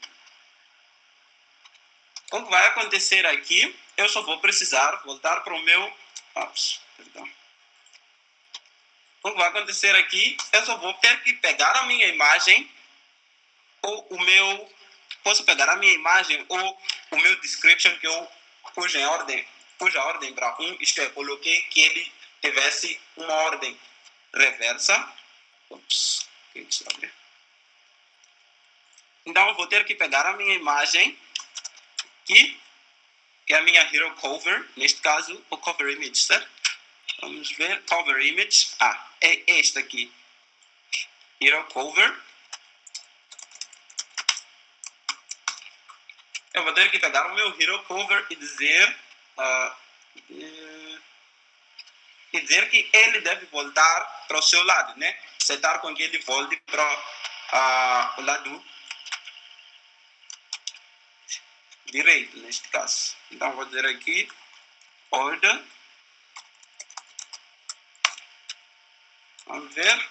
O que vai acontecer aqui, eu só vou precisar voltar para o meu... perdão. O que vai acontecer aqui, eu só vou ter que pegar a minha imagem ou o meu... Posso pegar a minha imagem ou o meu description que eu pus a ordem para 1, isto é, coloquei que ele tivesse uma ordem reversa. Então eu vou ter que pegar a minha imagem aqui, que é a minha hero cover, neste caso o cover image, certo? Vamos ver, cover image, é este aqui, hero cover. Eu vou ter que pegar o meu hero cover e dizer que ele deve voltar para o seu lado, né? Setar com que ele volte para o lado direito, neste caso. Então, vou dizer aqui, order. Vamos ver.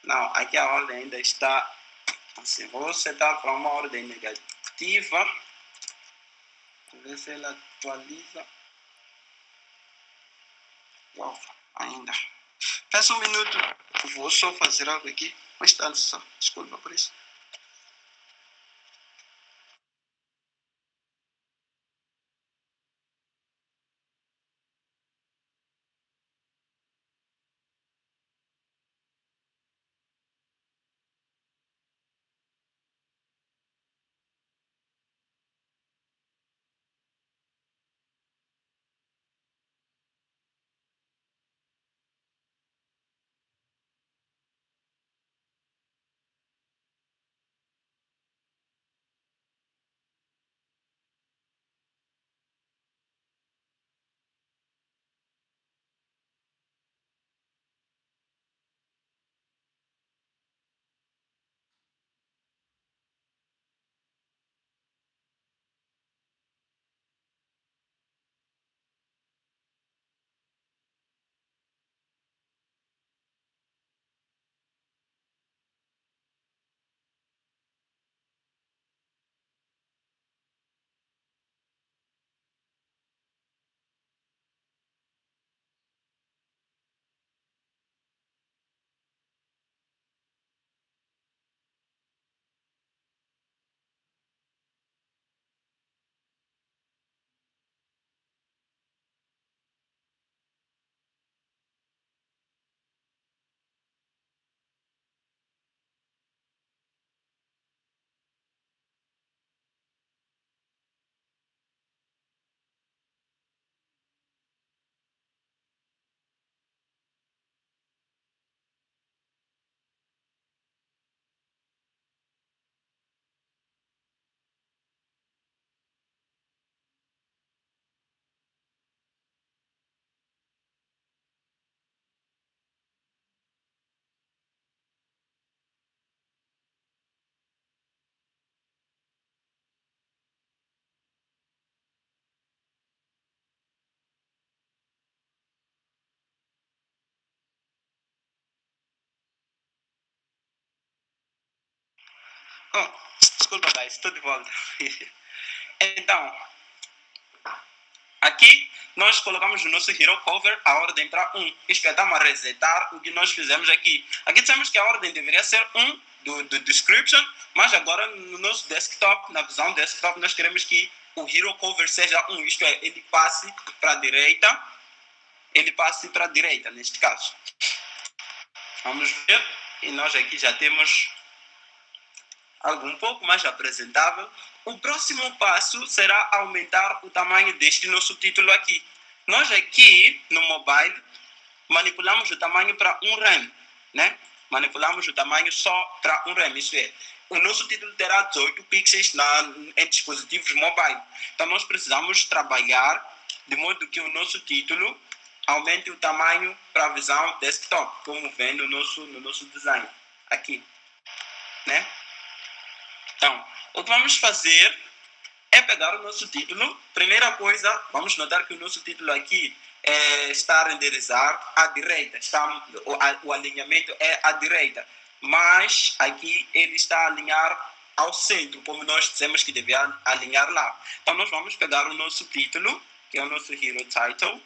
Não, aqui a ordem ainda está assim. Vou setar para uma ordem negativa. Vou ver se ela atualiza. Uau, ainda. Peço um minuto. Vou só fazer algo aqui. Um instante só. Desculpa por isso. Desculpa, guys, estou de volta. Então, aqui nós colocamos o nosso hero cover a ordem para 1. Isto é, estamos a resetar o que nós fizemos aqui. Aqui dissemos que a ordem deveria ser 1 do description, mas agora no nosso desktop, na visão desktop, nós queremos que o hero cover seja 1. Isto é, ele passe para a direita. Ele passe para a direita, neste caso. Vamos ver. E nós aqui já temos algo um pouco mais apresentável. O próximo passo será aumentar o tamanho deste nosso título aqui. Nós aqui no mobile manipulamos o tamanho para 1 rem, né? Manipulamos o tamanho só para 1 rem, isso é, o nosso título terá 18 pixels em dispositivos mobile. Então nós precisamos trabalhar de modo que o nosso título aumente o tamanho para a visão desktop, como vem no nosso design, aqui, né? Então, o que vamos fazer é pegar o nosso título. Primeira coisa, vamos notar que o nosso título aqui está a renderizar à direita, o alinhamento é à direita, mas aqui ele está a alinhar ao centro, como nós dissemos que devia alinhar lá. Então, nós vamos pegar o nosso título, que é o nosso Hero Title,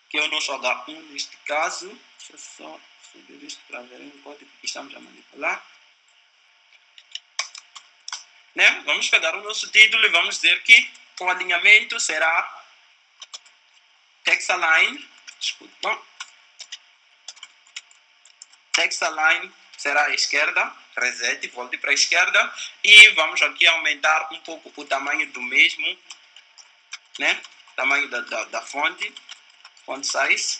que é o nosso H1 neste caso. Deixa eu só subir isto para verem o código que estamos a manipular. Né? Vamos pegar o nosso título e vamos dizer que o alinhamento será text align. Desculpa. Text align será à esquerda. Reset, volte para a esquerda. E vamos aqui aumentar um pouco o tamanho do mesmo, né? Tamanho da fonte. Font size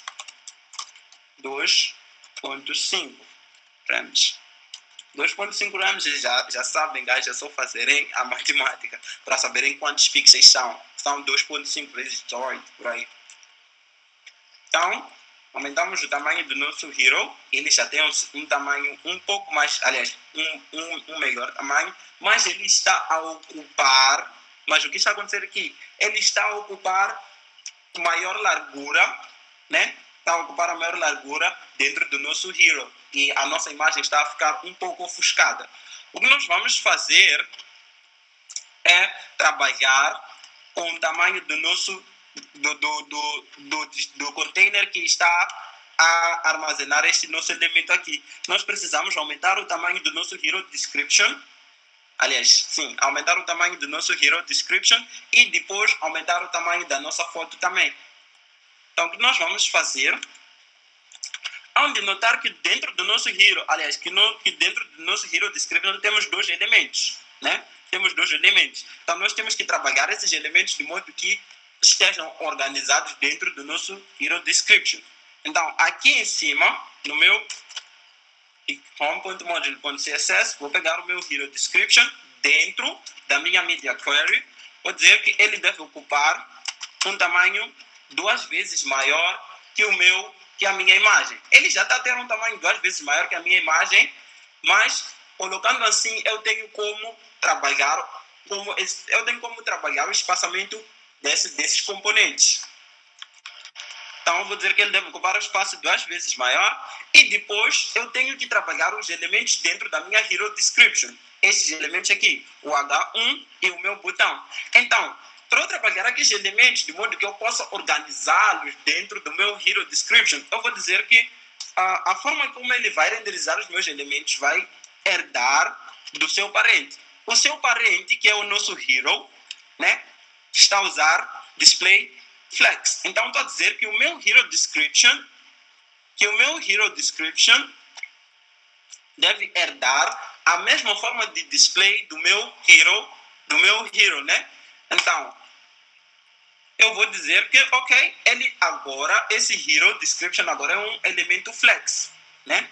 2.5 rems. 2.5 rems já sabem, guys, é só fazerem a matemática para saberem quantos pixels são. São 2.5 vezes 18, por aí. Então, aumentamos o tamanho do nosso hero. Ele já tem um tamanho um pouco mais, aliás, um melhor tamanho, mas ele está a ocupar, mas o que está acontecendo aqui? Ele está a ocupar maior largura, né? Está a ocupar a maior largura dentro do nosso hero e a nossa imagem está a ficar um pouco ofuscada. O que nós vamos fazer é trabalhar com o tamanho do nosso do container que está a armazenar este nosso elemento aqui. Nós precisamos aumentar o tamanho do nosso hero description. Aliás, sim, aumentar o tamanho do nosso hero description e depois aumentar o tamanho da nossa foto também. Então, o que nós vamos fazer, onde notar que dentro do nosso hero, aliás, que dentro do nosso hero description temos dois elementos, né? Temos dois elementos. Então, nós temos que trabalhar esses elementos de modo que estejam organizados dentro do nosso hero description. Então, aqui em cima, no meu home.module.css, vou pegar o meu hero description dentro da minha media query. Vou dizer que ele deve ocupar um tamanho 2 vezes maior que a minha imagem. Ele já está a ter um tamanho 2 vezes maior que a minha imagem, mas colocando assim eu tenho como trabalhar o espaçamento desses componentes. Então, eu vou dizer que ele deve ocupar o espaço 2 vezes maior e depois eu tenho que trabalhar os elementos dentro da minha hero description. Esses elementos aqui, o H1 e o meu botão. Então, para eu trabalhar aqueles elementos de modo que eu possa organizá-los dentro do meu hero description, eu vou dizer que a forma como ele vai renderizar os meus elementos vai herdar do seu parente. O seu parente, que é o nosso hero, né, está a usar display flex. Então, estou a dizer que o meu hero description deve herdar a mesma forma de display do meu hero, né? Então, eu vou dizer que, ok, esse hero description agora é um elemento flex, né?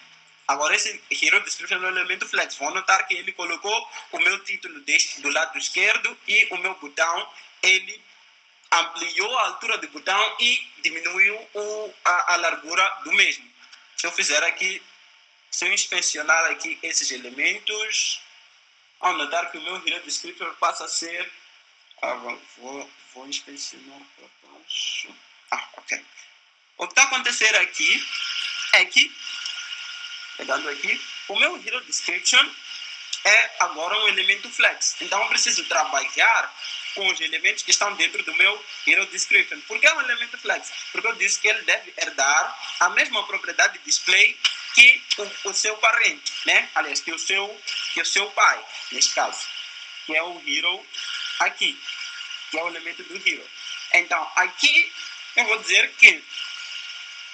Agora esse hero description é um elemento flex. Vão notar que ele colocou o meu título do lado esquerdo e o meu botão, ele ampliou a altura do botão e diminuiu a largura do mesmo. Se eu inspecionar aqui esses elementos, vão notar que o meu hero descriptor passa a ser... vou inspecionar para baixo. Ok. O que está a acontecer aqui é que, pegando aqui, o meu hero description é agora um elemento flex. Então, eu preciso trabalhar com os elementos que estão dentro do meu hero description. Por que é um elemento flex? Porque eu disse que ele deve herdar a mesma propriedade de display que o seu parente, né? Aliás, que o seu pai, neste caso, que é o hero aqui, que é o elemento do hero. Então, aqui eu vou dizer que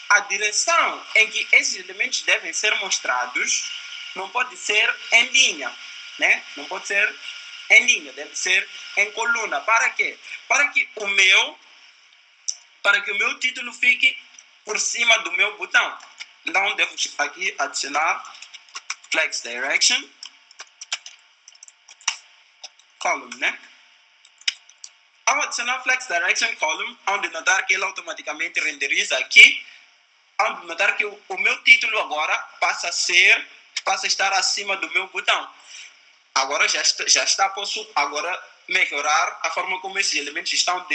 a direção em que esses elementos devem ser mostrados não pode ser em linha, né? Não pode ser em linha, deve ser em coluna. Para quê? Para que o meu título fique por cima do meu botão. Então, devo aqui adicionar flex direction column, né? Ao adicionar Flex Direction Column, onde notar que ele automaticamente renderiza aqui, onde notar que o meu título agora passa a estar acima do meu botão. Agora posso agora melhorar a forma como esses elementos estão a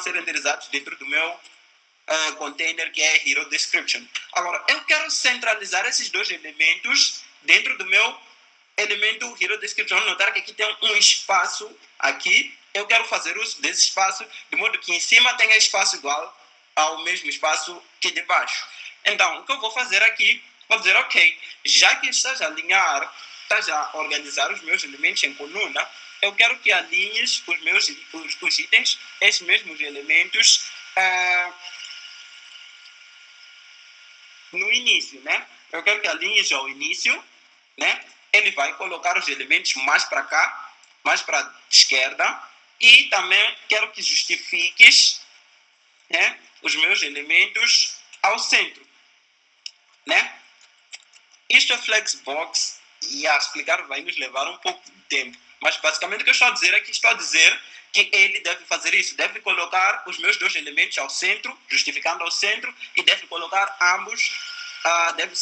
ser renderizados dentro do meu container, que é Hero Description. Agora, eu quero centralizar esses dois elementos dentro do meu elemento Hero Description. Notar que aqui tem um espaço aqui. Eu quero fazer uso desse espaço, de modo que em cima tenha espaço igual ao mesmo espaço que de baixo. Então, o que eu vou fazer aqui, vou dizer, ok, já que estás a organizar os meus elementos em coluna, eu quero que alinhes os itens, esses mesmos elementos, no início, né? Eu quero que alinhes ao início, né? Ele vai colocar os elementos mais para cá, mais para a esquerda, e também quero que justifiques, né, os meus elementos ao centro, né? Isto é Flexbox, e a explicar vai nos levar um pouco de tempo. Mas basicamente o que eu estou a dizer é que que ele deve fazer isso. Deve colocar os meus dois elementos ao centro, justificando ao centro, e deve colocar ambos, deve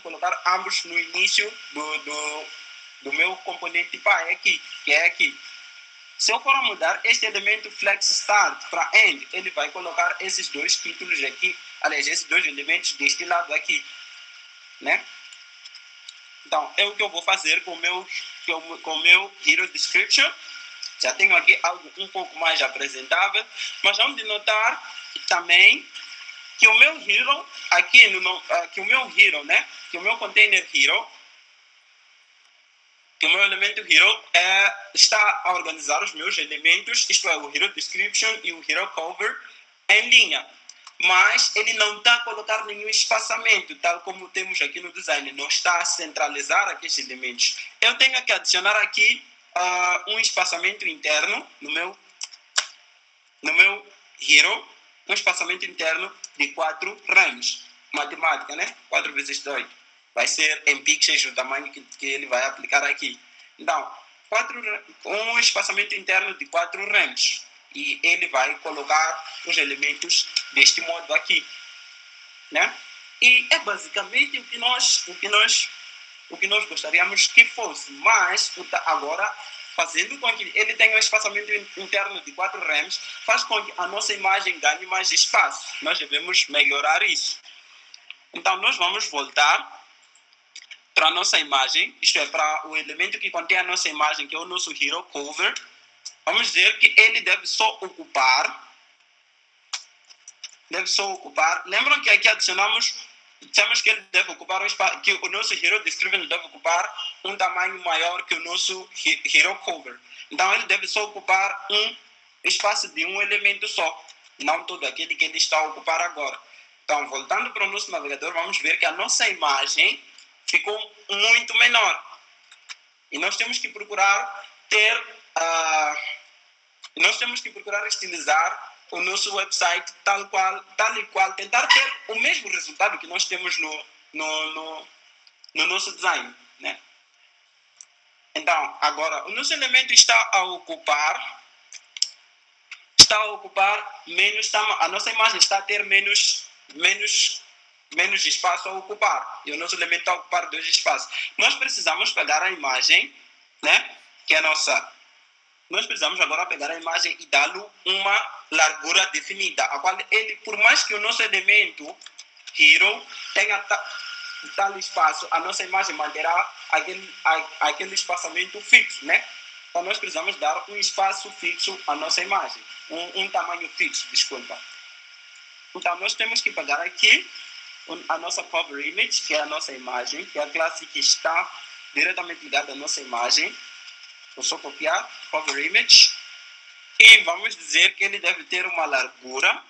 colocar ambos no início do meu componente pai aqui, que é aqui. Se eu for mudar este elemento Flex Start para End, ele vai colocar esses dois títulos aqui, esses dois elementos deste lado aqui, né? Então, é o que eu vou fazer com o meu Hero Description. Já tenho aqui algo um pouco mais apresentável, mas vamos de notar também que o meu Hero, aqui que o meu Hero, né? Que o meu container Hero, que o meu elemento Hero está a organizar os meus elementos, isto é, o Hero Description e o Hero Cover, em linha. Mas ele não está a colocar nenhum espaçamento, tal como temos aqui no design. Não está a centralizar aqueles elementos. Eu tenho que adicionar aqui um espaçamento interno no meu Hero, um espaçamento interno de 4 rems. Matemática, né? 4 vezes 2. Vai ser em pixels o tamanho que ele vai aplicar aqui. Então, um espaçamento interno de 4 rems. E ele vai colocar os elementos deste modo aqui, né? E é basicamente o que nós gostaríamos que fosse. Mas agora, fazendo com que ele tenha um espaçamento interno de 4 rems, faz com que a nossa imagem ganhe mais espaço. Nós devemos melhorar isso. Então, nós vamos voltar para a nossa imagem, isto é, para o elemento que contém a nossa imagem, que é o nosso Hero Cover. Vamos dizer que ele deve só ocupar. Lembram que aqui dissemos que ele deve ocupar que o nosso Hero Description deve ocupar um tamanho maior que o nosso Hero Cover. Então ele deve só ocupar um espaço de um elemento só, não todo aquele que ele está a ocupar agora. Então, voltando para o nosso navegador, vamos ver que a nossa imagem ficou muito menor. E nós temos que procurar estilizar o nosso website tal e qual, tentar ter o mesmo resultado que nós temos no nosso design, né? Então, agora, o nosso elemento está a ocupar menos, a nossa imagem está a ter menos espaço a ocupar, e o nosso elemento está a ocupar 2 espaços. Nós precisamos pegar a imagem, né, que é a nossa... Nós precisamos agora pegar a imagem e dar-lhe uma largura definida, a qual ele, por mais que o nosso elemento Hero tenha tal espaço, a nossa imagem manterá aquele espaçamento fixo, né? Então nós precisamos dar um espaço fixo à nossa imagem, um tamanho fixo, desculpa. Então nós temos que pegar aqui a nossa cover image, que é a nossa imagem, que é a classe que está diretamente ligada à nossa imagem. Vou só copiar cover image e vamos dizer que ele deve ter uma largura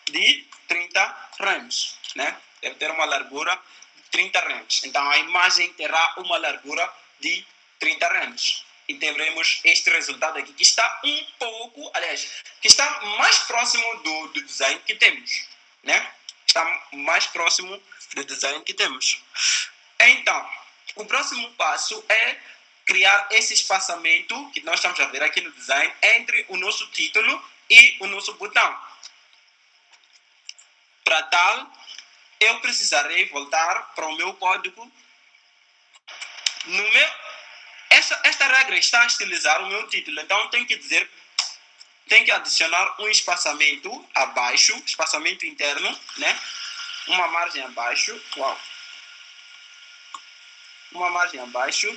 de 30 rems, né? Deve ter uma largura de 30 rems. Então a imagem terá uma largura de 30 rems. E teremos este resultado aqui, que está que está mais próximo do design que temos, né? Está mais próximo do design que temos. Então, o próximo passo é criar esse espaçamento que nós estamos a ver aqui no design entre o nosso título e o nosso botão. Para tal, eu precisarei voltar para o meu código. Esta regra está a estilizar o meu título, então tenho que adicionar um espaçamento abaixo, espaçamento interno, né? Uma margem abaixo, uma margem abaixo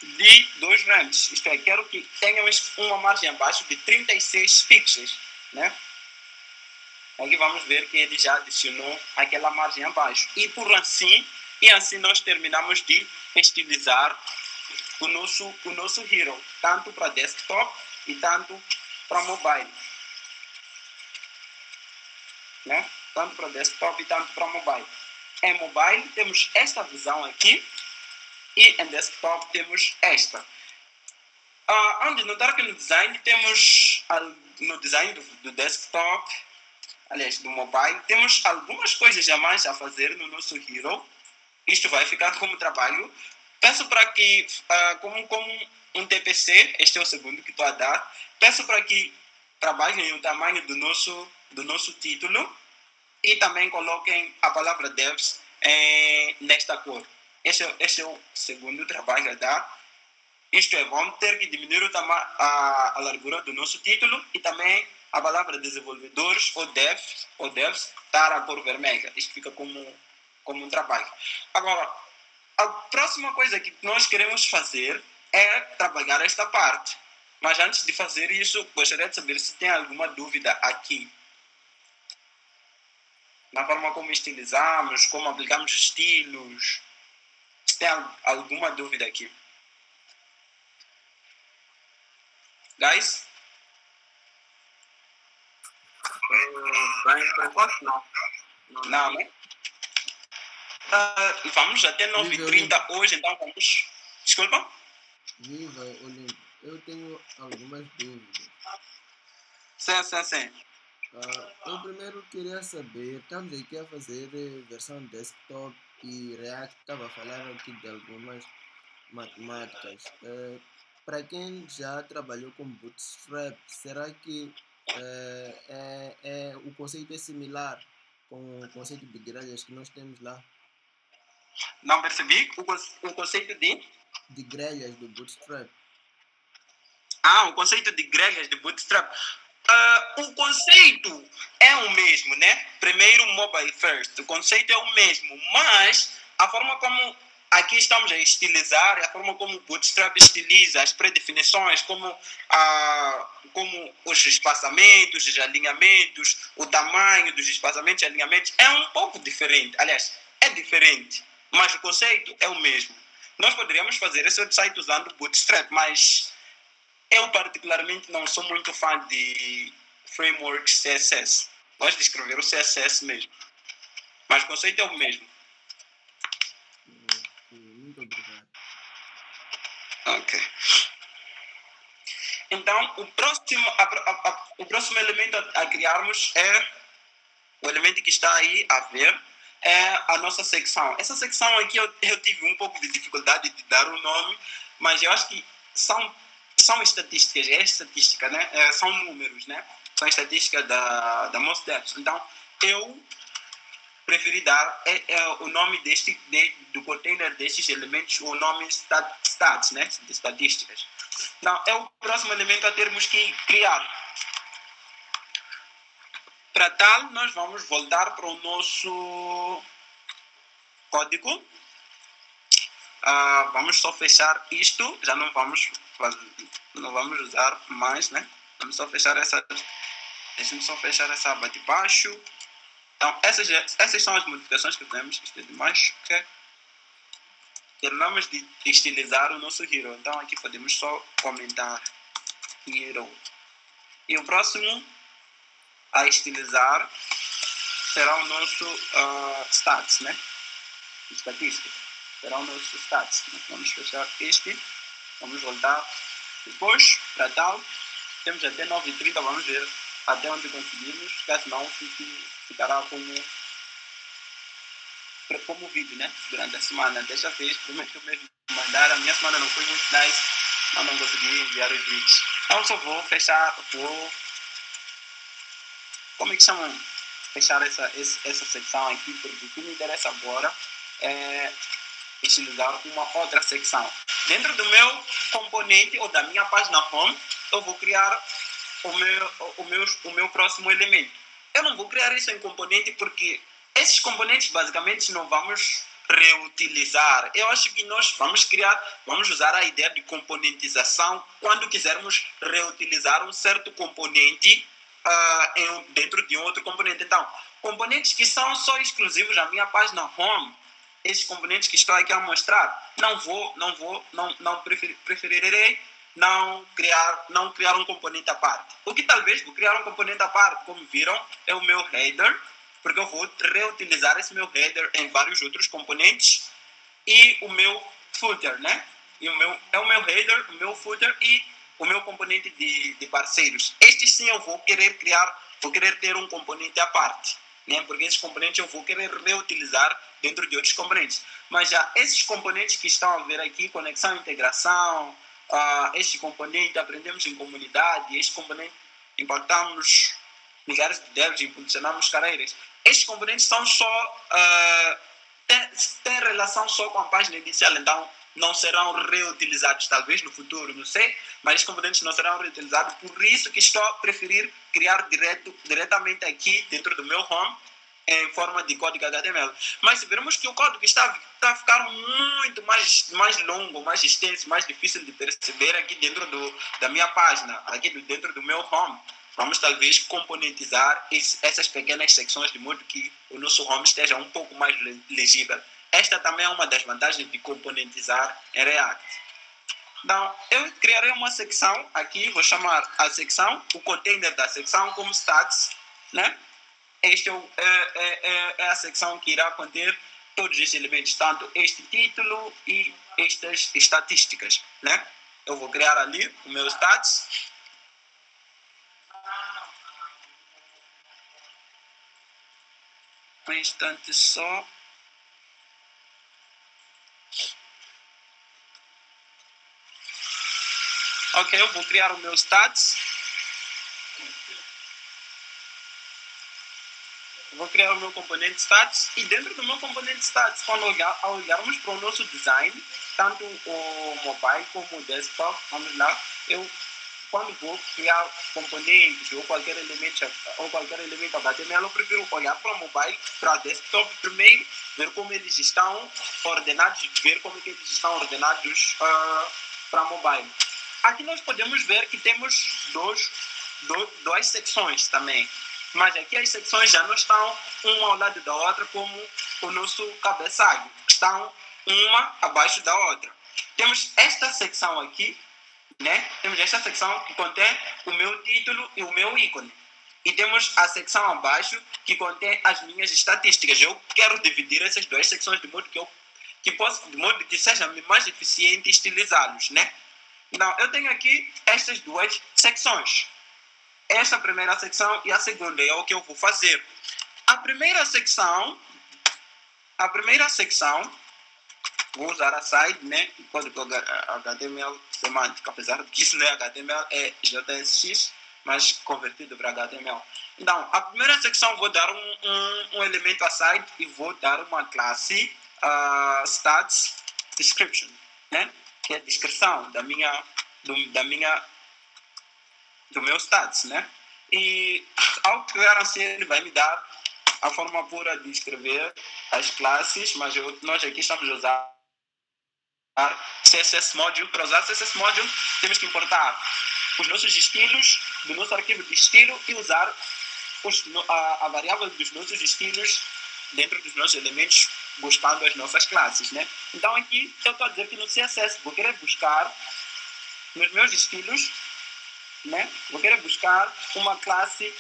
de 2 rands. Isto é, quero que tenha uma margem abaixo de 36 pixels, né? Aqui vamos ver que ele já adicionou aquela margem abaixo. E assim nós terminamos de estilizar o nosso Hero, tanto para desktop e tanto para mobile. Né? Tanto para desktop e tanto para mobile. Em mobile temos esta visão aqui e em desktop temos esta. Onde notar que no design temos, no design do desktop, aliás, do mobile, temos algumas coisas a mais a fazer no nosso Hero. Isto vai ficar como trabalho. Peço para que, como um TPC, este é o segundo que estou a dar, peço para que trabalhem o tamanho do nosso título e também coloquem a palavra devs nesta cor. Este é o segundo trabalho a dar. Isto é, vamos ter que diminuir a largura do nosso título e também a palavra desenvolvedores ou devs estar a cor vermelha. Isto fica como um trabalho. Agora, a próxima coisa que nós queremos fazer é trabalhar esta parte. Mas antes de fazer isso, gostaria de saber se tem alguma dúvida aqui. Na forma como estilizamos, como aplicamos estilos. Se tem alguma dúvida aqui. Guys? Bem, por enquanto não. Não, né? Vamos até 9h30 hoje, então vamos... Desculpa? Viva, Olimpo. Eu tenho algumas dúvidas. Sim. Eu primeiro queria saber, estamos aqui a fazer versão desktop e React estava a falar aqui de algumas matemáticas. Para quem já trabalhou com Bootstrap, será que o conceito é similar com o conceito de grelhas que nós temos lá? Não percebi o conceito de grelhas do Bootstrap. O conceito de grelhas de Bootstrap. O conceito é o mesmo, né? Primeiro mobile first. O conceito é o mesmo, mas a forma como aqui estamos a estilizar, a forma como o Bootstrap estiliza as predefinições, como os espaçamentos, os alinhamentos, o tamanho dos espaçamentos e alinhamentos é um pouco diferente. Aliás, é diferente, mas o conceito é o mesmo. Nós poderíamos fazer esse website usando Bootstrap, mas eu particularmente não sou muito fã de frameworks CSS. Gosto de escrever o CSS mesmo. Mas o conceito é o mesmo. Muito obrigado. Ok. Então, o próximo elemento a criarmos é o elemento que está aí a ver, é a nossa secção. Essa secção aqui eu tive um pouco de dificuldade de dar o nome, mas eu acho que são estatísticas, é estatística, né? São números, né? São estatísticas da MostDevs. Então, eu preferi dar o nome do container destes elementos, o nome stats, né? De estatísticas. Então, é o próximo elemento a termos que criar. Para tal, nós vamos voltar para o nosso código. Vamos só fechar isto, já não vamos usar mais, né? Vamos só fechar essa. Deixa-me só fechar essa aba de baixo. Então, essas são as modificações que temos. Isto é demais. Okay? Terminamos de estilizar o nosso Hero. Então, aqui podemos só comentar Hero. E o próximo a estilizar será o nosso stats, né? Estatística. Será o nosso stats. Nós vamos fechar este. Vamos voltar depois para tal. Temos até 9h30. Vamos ver até onde conseguimos. Caso não, ficará como vídeo, né? Durante a semana. Desta vez, prometo mesmo mais andar, a minha semana não foi muito nice, não consegui enviar os vídeos. Então só vou fechar, como é que chamam? Fechar essa secção aqui, porque o que me interessa agora é utilizar uma outra secção. Dentro do meu componente ou da minha página home, eu vou criar o meu próximo elemento. Eu não vou criar isso em componente porque esses componentes basicamente não vamos reutilizar. Eu acho que nós vamos usar a ideia de componentização quando quisermos reutilizar um certo componente dentro de um outro componente. Então, componentes que são só exclusivos da minha página home, esses componentes que estou aqui a mostrar, preferirei não criar um componente à parte. O que talvez vou criar um componente à parte, como viram, é o meu header, porque eu vou reutilizar esse meu header em vários outros componentes, e o meu footer, né? E o meu header, o meu footer e o meu componente de parceiros. Estes sim eu vou querer ter um componente à parte, né? Porque esses componentes eu vou querer reutilizar dentro de outros componentes. Mas já esses componentes que estão a ver aqui, conexão e integração, este componente aprendemos em comunidade, este componente impactamos milhares de devs e impulsionamos carreiras. Estes componentes são só têm relação só com a página inicial, então não serão reutilizados talvez no futuro, não sei, mas estes componentes não serão reutilizados, por isso que estou a preferir criar diretamente aqui dentro do meu home em forma de código HTML. Mas se vermos que o código está a ficar muito mais longo, mais extenso, mais difícil de perceber aqui dentro da minha página, aqui dentro do meu home, vamos talvez componentizar essas pequenas secções de modo que o nosso home esteja um pouco mais legível. Esta também é uma das vantagens de componentizar em React. Então, eu criarei uma secção aqui, vou chamar a secção, o container da secção como stats, né? Este é a secção que irá conter todos estes elementos, tanto este título e estas estatísticas, né? Eu vou criar ali o meu stats. Um instante só. Ok, eu vou criar o meu stats. Vou criar o meu componente stats e dentro do meu componente stats, quando olharmos para o nosso design, tanto o mobile como o desktop, vamos lá, quando vou criar componentes ou qualquer elemento HTML, eu prefiro olhar para o mobile, para o desktop primeiro, ver como eles estão ordenados, para mobile. Aqui nós podemos ver que temos duas secções também. Mas aqui as secções já não estão uma ao lado da outra como o nosso cabeçalho. Estão uma abaixo da outra. Temos esta secção aqui, né? Temos esta secção que contém o meu título e o meu ícone. E temos a secção abaixo que contém as minhas estatísticas. Eu quero dividir essas duas secções de modo que seja mais eficiente estilizá-los, né? Então, eu tenho aqui estas duas secções. Esta primeira secção e a segunda é o que eu vou fazer. A primeira secção, vou usar a side, né? Código HTML semântico, apesar de que isso não é HTML, é JSX, mas convertido para HTML. Então, a primeira secção vou dar um elemento a side e vou dar uma classe stats description, né? Que é a descrição do meu stats, né? E ao criar assim, ele vai me dar a forma pura de escrever as classes, mas nós aqui estamos a usar CSS Module. Para usar CSS Module, temos que importar os nossos estilos do nosso arquivo de estilo e usar a variável dos nossos estilos dentro dos nossos elementos, buscando as nossas classes, né? Então aqui eu estou a dizer que no CSS vou querer buscar nos meus estilos, né? Vou querer buscar uma classe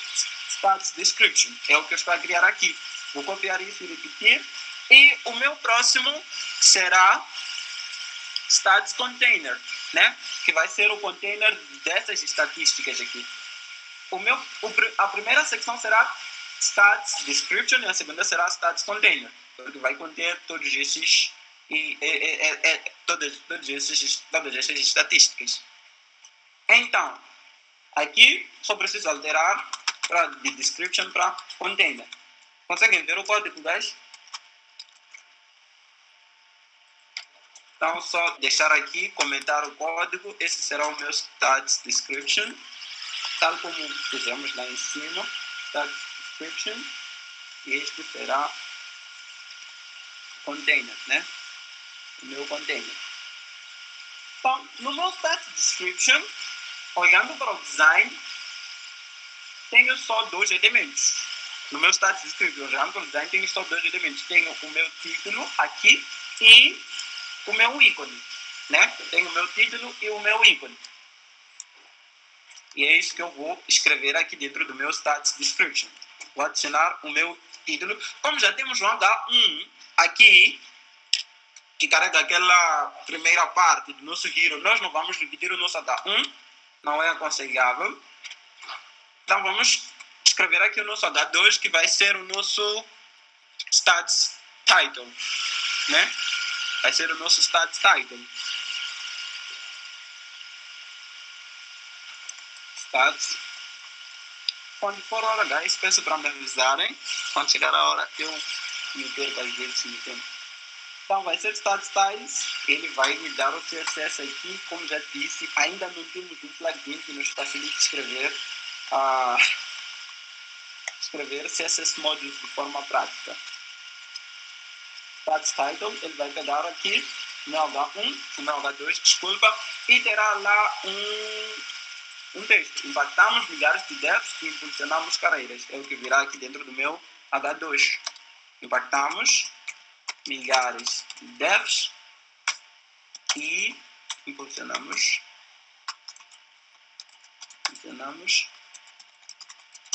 stats description, é o que eu estou a criar aqui. Vou copiar isso e repetir. E o meu próximo será stats container, né? Que vai ser o container dessas estatísticas aqui. A primeira secção será stats description e a segunda será stats container, porque vai conter todos esses todas essas estatísticas. Então, aqui só preciso alterar de description para container. Conseguem ver o código, guys? Então, só deixar aqui, comentar o código. Esse será o meu stats description, tal como fizemos lá em cima. Stats description. E este será container, né? O meu container. Então, no meu stats description, olhando para o design, tenho só 2 elementos. No meu stats description, olhando para o design, tenho só 2 elementos. Tenho o meu título aqui e o meu ícone, né? Tenho o meu título e o meu ícone. E é isso que eu vou escrever aqui dentro do meu stats description. Vou adicionar o meu título. Como já temos um H1 aqui, que carrega aquela primeira parte do nosso hero, nós não vamos dividir o nosso H1, não é aconselhável. Então vamos escrever aqui o nosso H2, que vai ser o nosso stats title, né? Vai ser o nosso stats title. Stats. Quando for a hora, guys, peço para me avisarem. Quando chegar a hora, eu me perco às vezes no tempo. Então, vai ser stats styles. Ele vai me dar o CSS aqui. Como já disse, ainda não temos um plugin que nos facilite escrever CSS modules de forma prática. Stats title, ele vai pegar aqui o meu H1, o meu H2, desculpa, e terá lá um texto. Impactamos milhares de devs e impulsionamos carreiras. É o que virá aqui dentro do meu H2. Impactamos milhares de devs e impulsionamos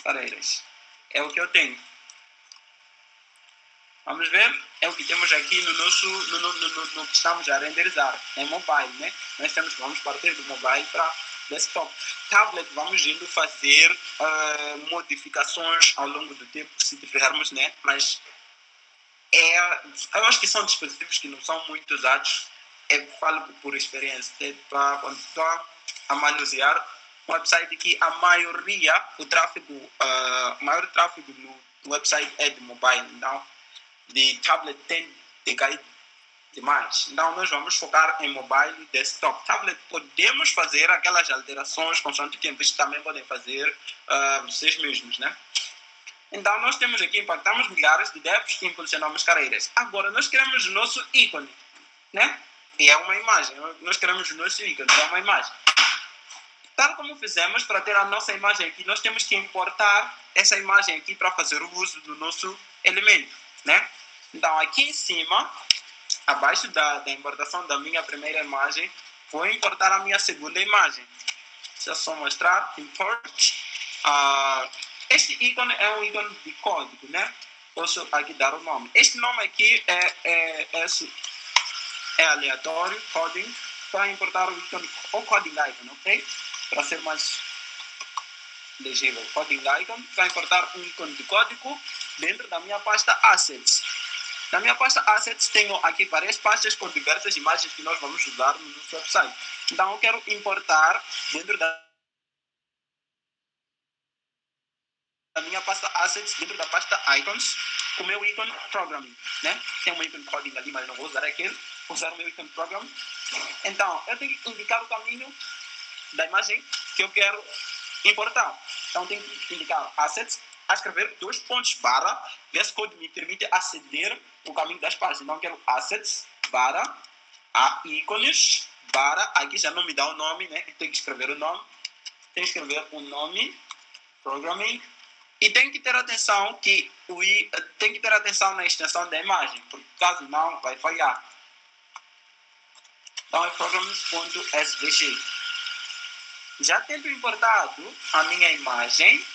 carreiras. É o que eu tenho. Vamos ver? É o que temos aqui no que estamos a renderizar. É mobile, né? Vamos partir do mobile para desktop. Tablet, vamos indo fazer modificações ao longo do tempo, se tivermos, né? Mas eu acho que são dispositivos que não são muito usados. Falo por experiência. Quando estou a manusear um website que a maioria, o maior tráfego no website é de mobile. Então, de tablet tem de cair demais. Então, nós vamos focar em mobile e desktop. Tablet, podemos fazer aquelas alterações consoante o tempo. Isto também podem fazer vocês mesmos, né? Então, nós temos aqui, impactamos milhares de devs e impulsionamos carreiras. Agora, nós queremos o nosso ícone, né? E é uma imagem. Nós queremos o nosso ícone, é uma imagem. Tal como fizemos para ter a nossa imagem aqui, nós temos que importar essa imagem aqui para fazer o uso do nosso elemento, né? Então, aqui em cima, abaixo da importação da minha primeira imagem, vou importar a minha segunda imagem. Deixa eu só mostrar. Import. Este ícone é um ícone de código, né? Posso aqui dar o nome. Este nome aqui é aleatório, coding, para importar o ícone, ou coding icon, ok? Para ser mais legível. Coding icon, para importar um ícone de código dentro da minha pasta Assets. Na minha pasta Assets tenho aqui várias pastas com diversas imagens que nós vamos usar no nosso website. Então eu quero importar dentro da minha pasta Assets, dentro da pasta Icons, o meu ícone Programming, né? Tem um ícone Coding ali, mas não vou usar aquele. Vou usar o meu ícone Programming. Então, eu tenho que indicar o caminho da imagem que eu quero importar. Então, tenho que indicar Assets, a escrever 2 pontos barra, esse código me permite aceder o caminho das páginas. Então, eu quero Assets, barra, a ícones, barra, aqui já não me dá o nome, né? Eu tenho que escrever o nome. Tenho que escrever o nome, Programming, e tem que ter atenção tem que ter atenção na extensão da imagem, porque caso não, vai falhar. Então é programming.svg. Já tendo importado a minha imagem,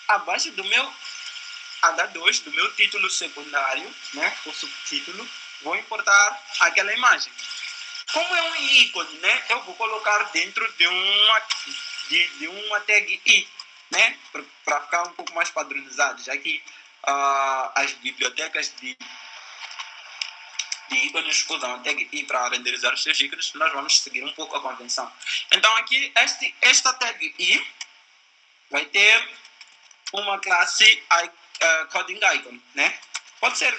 abaixo do meu H2, do meu título secundário, né, o subtítulo, vou importar aquela imagem. Como é um ícone, né, eu vou colocar dentro de uma tag i, né, para ficar um pouco mais padronizado, já que as bibliotecas de de ícones usam a tag I para renderizar os seus ícones, nós vamos seguir um pouco a convenção. Então aqui, esta tag I vai ter uma classe coding icon, né? Pode ser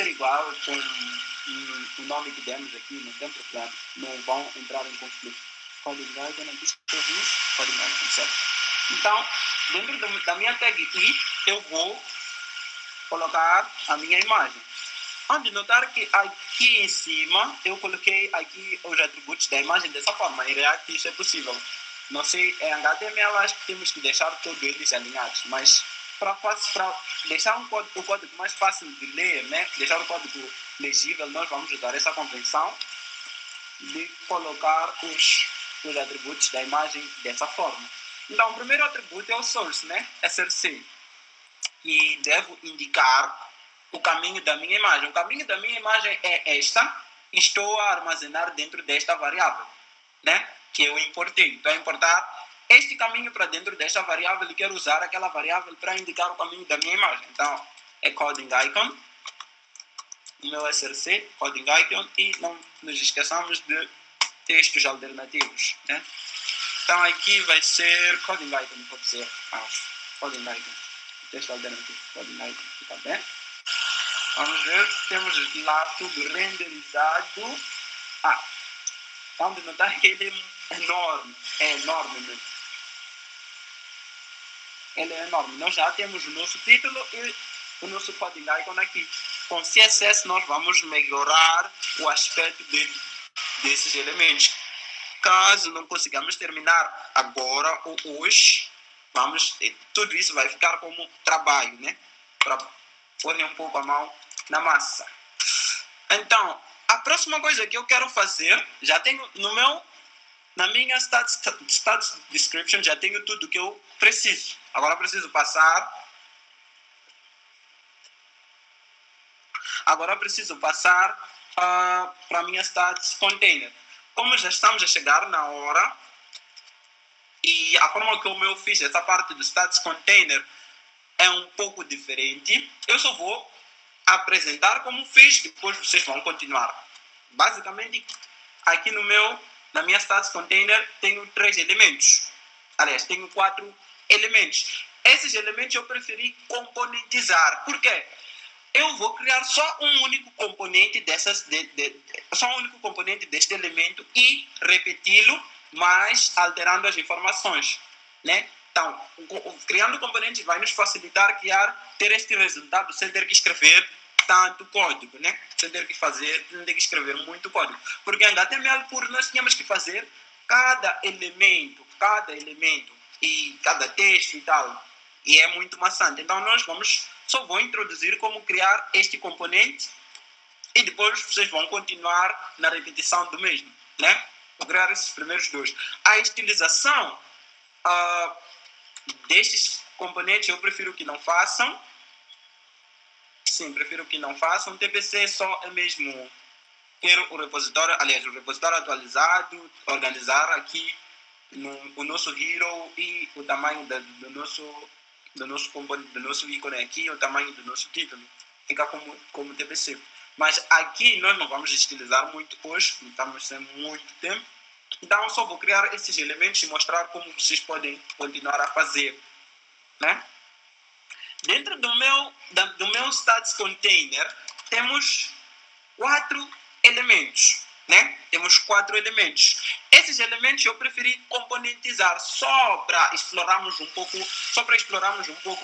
igual com o nome que demos aqui, não tem problema, não vão entrar em conflito. Coding icon, aqui coding icon, certo? Então, dentro da minha tag I, eu vou colocar a minha imagem. Onde notar que aqui em cima eu coloquei aqui os atributos da imagem dessa forma. Em React isso é possível. Não sei, em HTML acho que temos que deixar todos eles alinhados, mas para deixar o código mais fácil de ler, né? Deixar o código legível, nós vamos usar essa convenção de colocar os atributos da imagem dessa forma. Então, o primeiro atributo é o source, né? src, e devo indicar o caminho da minha imagem. O caminho da minha imagem é esta. Estou a armazenar dentro desta variável, né? Que eu importei. Então, importar este caminho para dentro desta variável e quero usar aquela variável para indicar o caminho da minha imagem. Então, é coding icon, o meu src, coding icon, e não nos esqueçamos de textos alternativos, né? Então, aqui vai ser coding icon, pode ser coding icon, texto alternativo, coding icon, fica bem? Vamos ver, temos lá tudo renderizado. Vamos notar que ele é enorme, mesmo. Ele é enorme. Nós já temos o nosso título e o nosso coding icon aqui. Com CSS nós vamos melhorar o aspecto desses elementos. Caso não consigamos terminar agora ou hoje, tudo isso vai ficar como trabalho, né? Para pôr um pouco a mão na massa. Então, a próxima coisa que eu quero fazer, já tenho na minha status description, já tenho tudo que eu preciso. Agora eu preciso passar para a minha status container. Como já estamos a chegar na hora, e a forma como eu fiz essa parte do status container é um pouco diferente, eu só vou apresentar como fiz, depois vocês vão continuar. Basicamente, aqui na minha status container tenho 3 elementos. Aliás, tenho 4 elementos. Esses elementos eu preferi componentizar. Por quê? Eu vou criar só um único componente deste elemento e repeti-lo, mas alterando as informações, né? Então, criando componentes vai nos facilitar ter este resultado sem ter que escrever tanto código, né? Sem ter que escrever muito código. Porque em HTML puro nós tínhamos que fazer cada elemento e cada texto e tal. E é muito maçante. Então só vou introduzir como criar este componente e depois vocês vão continuar na repetição do mesmo, né? Vou criar esses primeiros 2. A estilização destes componentes eu prefiro que não façam. Sim, prefiro que não façam. TPC só é mesmo ter o repositório atualizado, organizar aqui o nosso hero e o tamanho do nosso ícone aqui, o tamanho do nosso título. Fica como TPC. Mas aqui nós não vamos estilizar muito hoje, não estamos sem muito tempo. Então eu só vou criar esses elementos e mostrar como vocês podem continuar a fazer, né? Dentro do meu status container temos 4 elementos, né? Temos 4 elementos. Esses elementos eu preferi componentizar só para explorarmos um pouco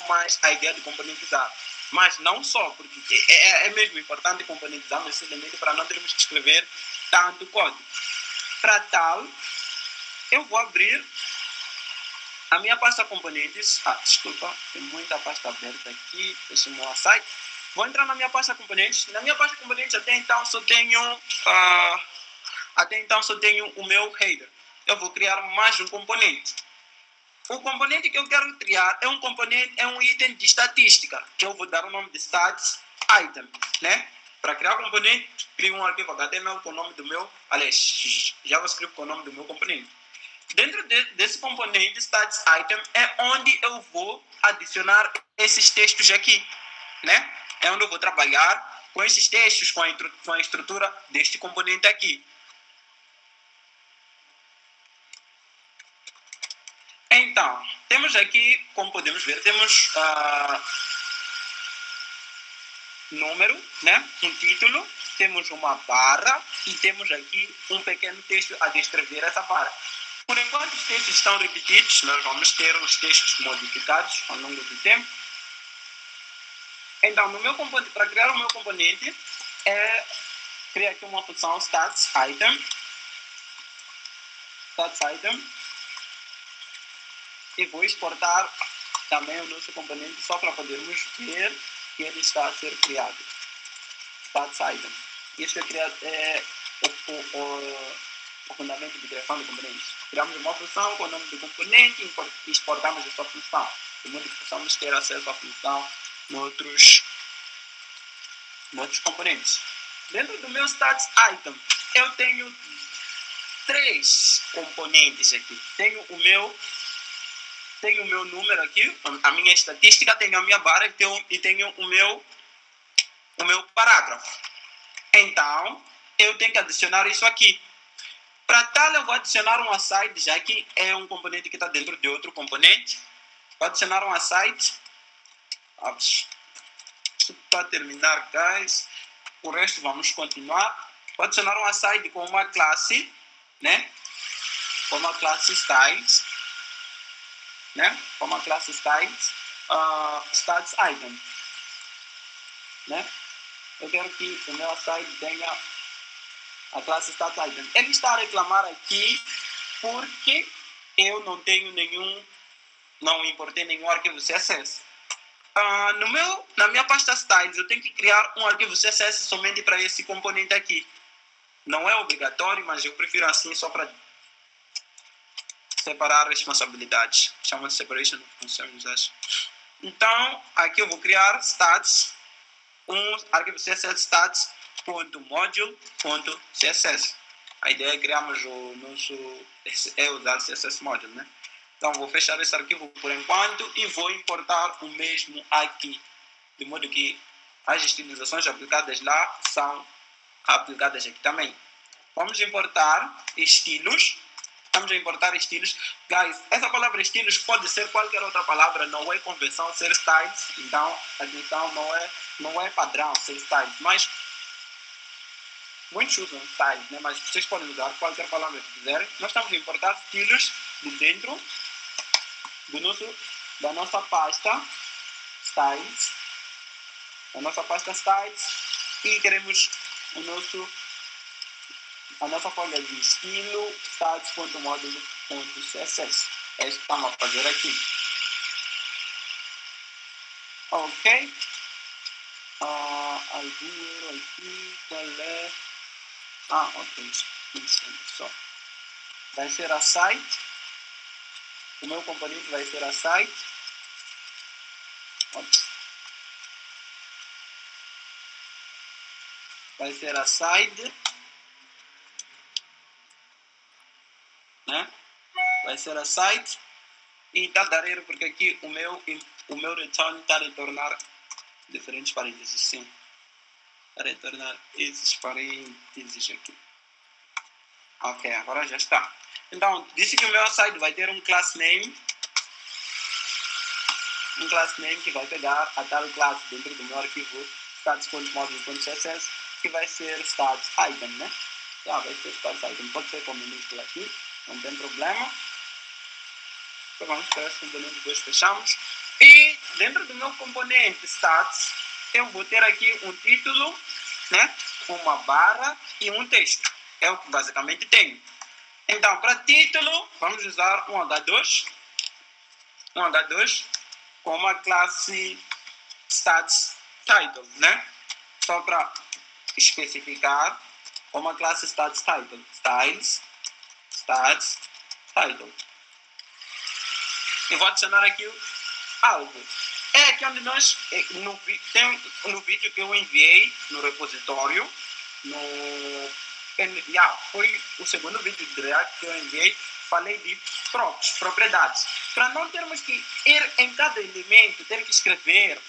mais a ideia de componentizar. Mas não só, porque é mesmo importante componentizar esse elemento para não termos que escrever tanto código. Para tal, eu vou abrir a minha pasta componentes. Desculpa, tem muita pasta aberta aqui. Deixa-me lá sair. Vou entrar na minha pasta componentes. Na minha pasta componentes até então só tenho o meu header. Eu vou criar mais um componente. O componente que eu quero criar é um item de estatística, que eu vou dar o nome de stats item, né? Para criar o componente, crio um arquivo HTML com o nome do meu, JavaScript com o nome do meu componente. Dentro desse componente stats item é onde eu vou adicionar esses textos aqui, né? É onde eu vou trabalhar com esses textos, com a estrutura deste componente aqui. Então, temos aqui, como podemos ver, temos número, né? Um título, temos uma barra e temos aqui um pequeno texto a descrever essa barra. Por enquanto os textos estão repetidos, nós vamos ter os textos modificados ao longo do tempo. Então, para criar o meu componente, criar aqui uma função stats item, e vou exportar também o nosso componente só para podermos ver que ele está a ser criado. Stats item. Isso é o fundamento de criação de componentes. Criamos uma função com o nome do componente e exportamos essa função. De modo que possamos ter acesso à função noutros componentes. Dentro do meu stats item, eu tenho 3 componentes aqui. Tenho o meu número aqui, a minha estatística, tenho a minha barra e tenho o meu parágrafo. Então, eu tenho que adicionar isso aqui. Para tal, eu vou adicionar um aside, já que é um componente que está dentro de outro componente. Vou adicionar um aside. Para terminar, guys. O resto vamos continuar. Vou adicionar um aside com uma classe, né? Com uma classe styles, né? Com uma classe styles, stats item, né? Eu quero que o meu aside tenha a classe stats item. Ele está a reclamar aqui porque eu não importei nenhum arquivo CSS. Na minha pasta styles, eu tenho que criar um arquivo CSS somente para esse componente aqui. Não é obrigatório, mas eu prefiro assim só para separar responsabilidades. Chama de separation of concerns, acho. Então, aqui eu vou criar stats, um arquivo CSS stats.module.css. A ideia é criarmos usar CSS module, né? Então, vou fechar esse arquivo por enquanto e vou importar o mesmo aqui. De modo que as estilizações aplicadas lá são aplicadas aqui também. Vamos importar estilos. Guys, essa palavra estilos pode ser qualquer outra palavra, não é convenção ser styles. Então, atenção, não é padrão ser styles. Mas muitos usam styles, né? Mas vocês podem usar qualquer palavra que quiserem. Nós estamos a importar estilos de dentro da nossa pasta styles. E queremos a nossa folha de estilo stats.module.css. É isso que estamos a fazer aqui. Ok. Algum erro aqui, qual é? Ok. Só. Vai ser a site. O meu componente vai ser a site. Vai ser a side, né? Vai ser a site e está a dar erro porque aqui o meu return está a retornar diferentes parênteses, sim. Está a retornar esses parênteses aqui. Ok, agora já está. Então, disse que o meu site vai ter um class name que vai pegar a tal classe dentro do meu arquivo stats.module.css, que vai ser stats item, né? Vai ser stats item. Pode ser com minúscula aqui, não tem problema. Então vamos para esse componente, depois fechamos. E dentro do meu componente stats, eu vou ter aqui um título, né? Uma barra e um texto. É o que basicamente tenho. Então, para título, vamos usar um H2 com uma classe stats title, né? Só para especificar, com uma classe stats title, styles stats title. E vou adicionar aqui algo. É aqui onde nós, no vídeo que eu enviei no repositório, foi o segundo vídeo de React que eu enviei, falei de propriedades. Para não termos que ir em cada elemento, ter que escrever,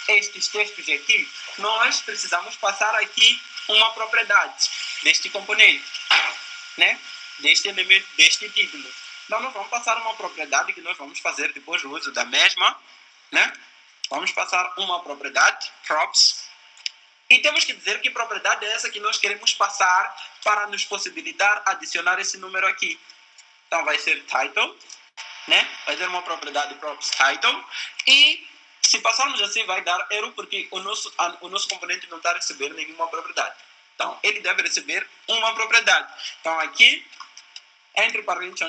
estes textos aqui, nós precisamos passar aqui uma propriedade deste componente, né? Deste elemento, deste título. Então, nós vamos passar uma propriedade que nós vamos fazer depois o uso da mesma, né? Vamos passar uma propriedade, props, e temos que dizer que propriedade é essa que nós queremos passar para nos possibilitar adicionar esse número aqui. Então, vai ser title, né? Vai ter uma propriedade props title, e se passarmos assim vai dar erro porque o nosso componente não está recebendo nenhuma propriedade. Então, ele deve receber uma propriedade. Então, aqui, entre parênteses,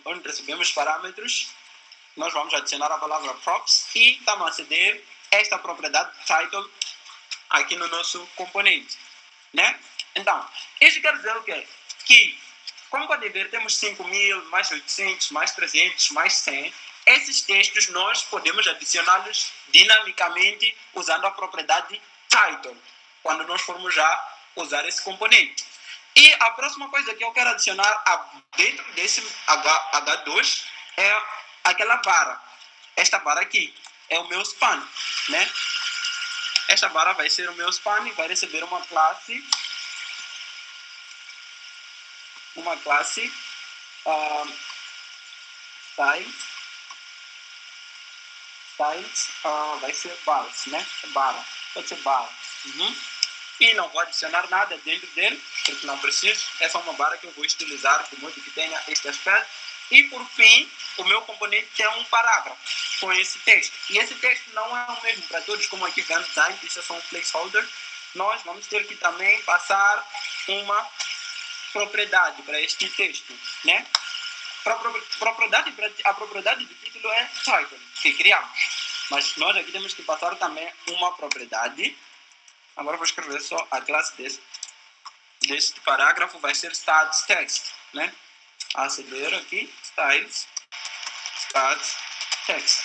onde recebemos parâmetros, nós vamos adicionar a palavra props e estamos a ceder esta propriedade title aqui no nosso componente, né? Então, isso quer dizer o quê? Que, como podem ver, temos 5.000, mais 800, mais 300, mais 100. Esses textos nós podemos adicioná-los dinamicamente usando a propriedade title, quando nós formos já usar esse componente. E a próxima coisa que eu quero adicionar dentro desse H2 é aquela barra. Esta barra aqui é o meu span, né? Esta barra vai ser o meu span e vai receber uma classe styles, vai ser bars, né? Barra, pode ser barra. E não vou adicionar nada dentro dele, porque não preciso. Essa é uma barra que eu vou estilizar de modo que tenha este aspecto. E por fim, o meu componente tem um parágrafo com esse texto. E esse texto não é o mesmo para todos, como aqui vem design, isso é só um placeholder. Nós vamos ter que também passar uma propriedade para este texto, né? A propriedade do título é title, que criamos. Mas nós aqui temos que passar também uma propriedade. Agora vou escrever só a classe deste parágrafo, vai ser stats text, né? Aceder aqui, styles, stats text.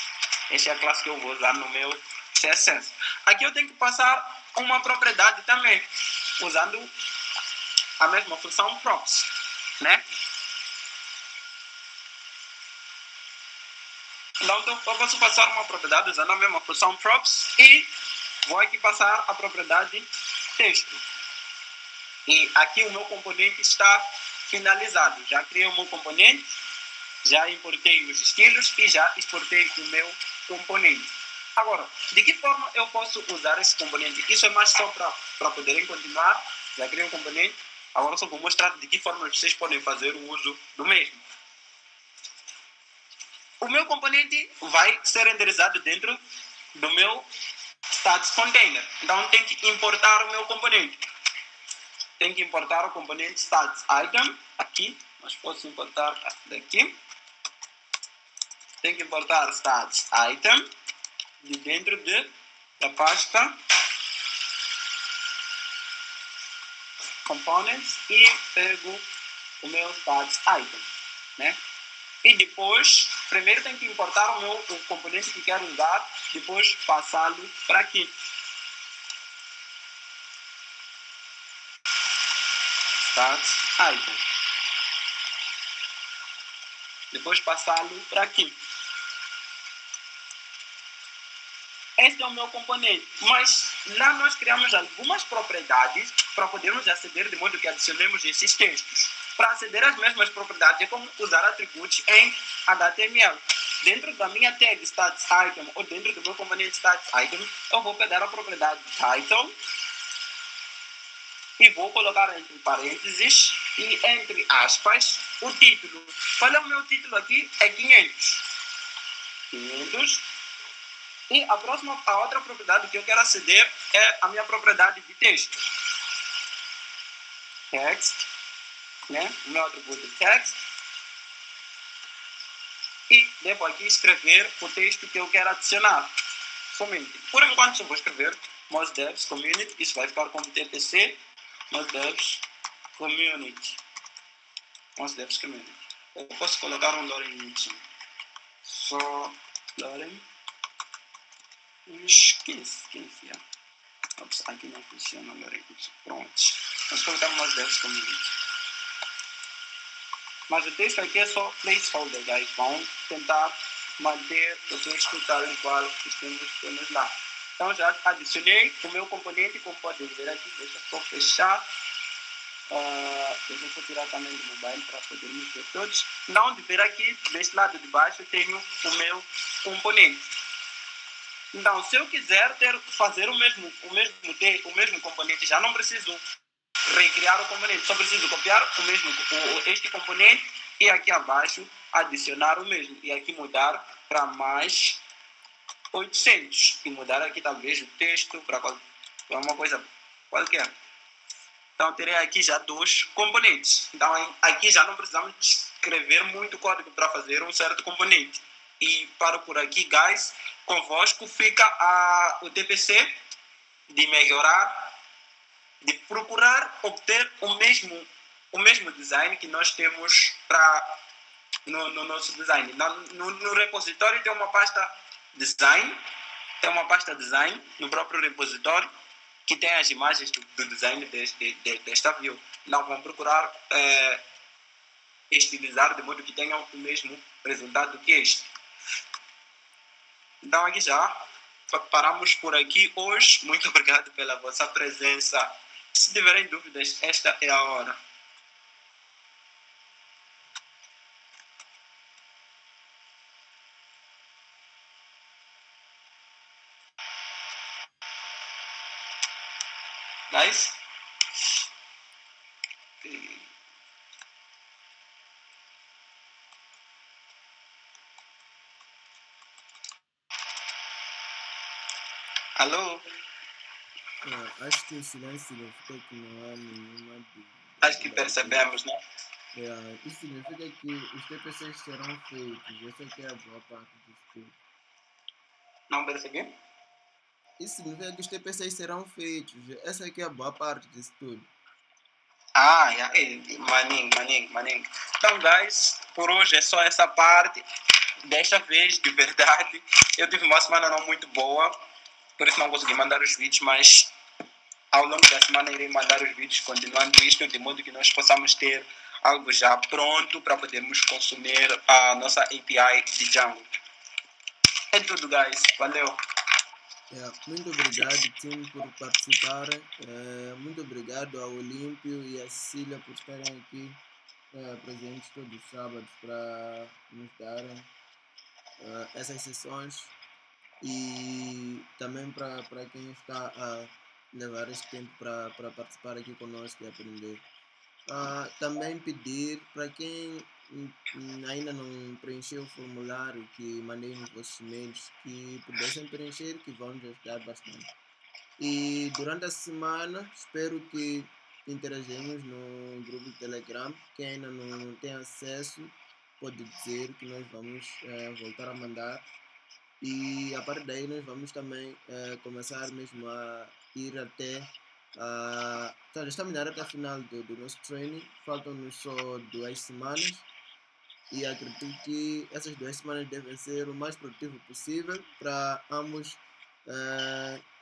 Essa é a classe que eu vou usar no meu CSS. Aqui eu tenho que passar uma propriedade também, usando a mesma função props, né? Então eu posso passar uma propriedade usando a mesma função props e vou aqui passar a propriedade texto. E aqui o meu componente está finalizado. Já criei o meu componente, já importei os estilos e já exportei o meu componente. Agora, de que forma eu posso usar esse componente? Isso é mais só para poderem continuar. Já criei um componente. Agora só vou mostrar de que forma vocês podem fazer o uso do mesmo. O meu componente vai ser renderizado dentro do meu stats container. Então, tem que importar o meu componente. Tem que importar o componente stats item aqui, mas posso importar daqui. Tem que importar stats item de dentro da pasta components e pego o meu stats item, né? E depois, primeiro tem que importar o componente que quero usar, depois passá-lo para aqui. Stats item. Depois passá-lo para aqui. Esse é o meu componente. Mas lá nós criamos algumas propriedades para podermos aceder de modo que adicionemos esses textos. Para aceder às mesmas propriedades é como usar atributos em HTML. Dentro da minha tag stats item ou dentro do meu componente stats item, eu vou pegar a propriedade title e vou colocar entre parênteses e entre aspas o título. Qual é o meu título aqui? É 500. 500. E a outra propriedade que eu quero aceder é a minha propriedade de texto. Text, né? O meu atributo text. E devo aqui escrever o texto que eu quero adicionar. Somente. Por enquanto, eu vou escrever mosdevs community. Isso vai ficar como TPC. Mosdevs community. Mosdevs community. Eu posso colocar um lorem y. Só lorem. 15, yeah. Ops, aqui não funciona o lorem y. Pronto. Vamos colocar mosdevs community. Mas o texto aqui é só placeholder, guys. Vamos tentar manter o texto tal e qual temos lá. Então já adicionei o meu componente, como podem ver aqui, deixa eu só fechar. Deixa eu só tirar também do mobile para podermos ver todos. Então, de ver aqui, deste lado de baixo, eu tenho o meu componente. Então, se eu quiser fazer o mesmo componente, já não preciso recriar o componente, só preciso copiar este componente e aqui abaixo adicionar o mesmo. E aqui mudar para mais 800. E mudar aqui talvez o texto para uma coisa qualquer. Então, terei aqui já 2 componentes. Então, aqui já não precisamos escrever muito código para fazer um certo componente. E paro por aqui, guys. Convosco fica o TPC de melhorar, de procurar obter o mesmo design que nós temos no nosso design. No repositório tem uma pasta design, no próprio repositório, que tem as imagens do design desta view. Não vão procurar estilizar de modo que tenham o mesmo resultado que este. Então aqui já paramos por aqui hoje. Muito obrigado pela vossa presença. Se tiverem dúvidas, esta é a hora. Guys? Alô? Acho que o silêncio significa que não há nenhuma dúvida. Acho que percebemos, né? Isso significa que os TPCs serão feitos. Essa aqui é a boa parte disso tudo. Não percebi? Isso significa que os TPCs serão feitos. Essa aqui é a boa parte disso tudo. Maninho. Então, guys, por hoje é só essa parte. Desta vez, de verdade, eu tive uma semana não muito boa, por isso não consegui mandar os vídeos, mas ao longo da semana irei mandar os vídeos continuando isto, de modo que nós possamos ter algo já pronto para podermos consumir a nossa API de Django. É tudo, guys. Valeu. Muito obrigado, Tim, por participarem. Muito obrigado ao Olímpio e à Cecília por estarem aqui presentes todos os sábados para nos darem essas sessões, e também para quem está a levar este tempo para participar aqui conosco e aprender. Também pedir para quem ainda não preencheu o formulário que mandei nos vossos e-mails, que pudessem preencher, que vão nos ajudar bastante. E durante a semana espero que interagimos no grupo do Telegram. Quem ainda não tem acesso pode dizer que nós vamos voltar a mandar. E a partir daí nós vamos também começar mesmo a ir até já estamos na reta final do nosso training. Faltam-nos só 2 semanas e acredito que essas 2 semanas devem ser o mais produtivo possível para ambos,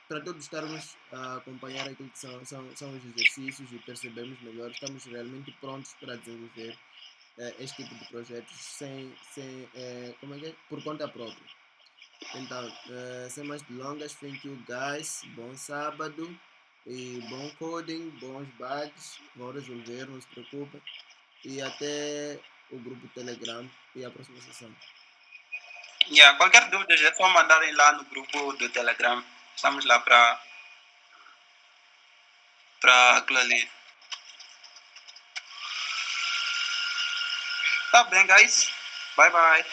para todos estarmos a acompanhar aquilo que são os exercícios e percebermos melhor. Estamos realmente prontos para desenvolver este tipo de projetos por conta própria. Então, sem mais delongas, thank you guys, bom sábado e bom coding, bons bugs, vão resolver, não se preocupem, e até o grupo Telegram e a próxima sessão. Qualquer dúvida é só mandarem lá no grupo do Telegram, estamos lá para aquilo ali. Tá bem, guys, bye bye.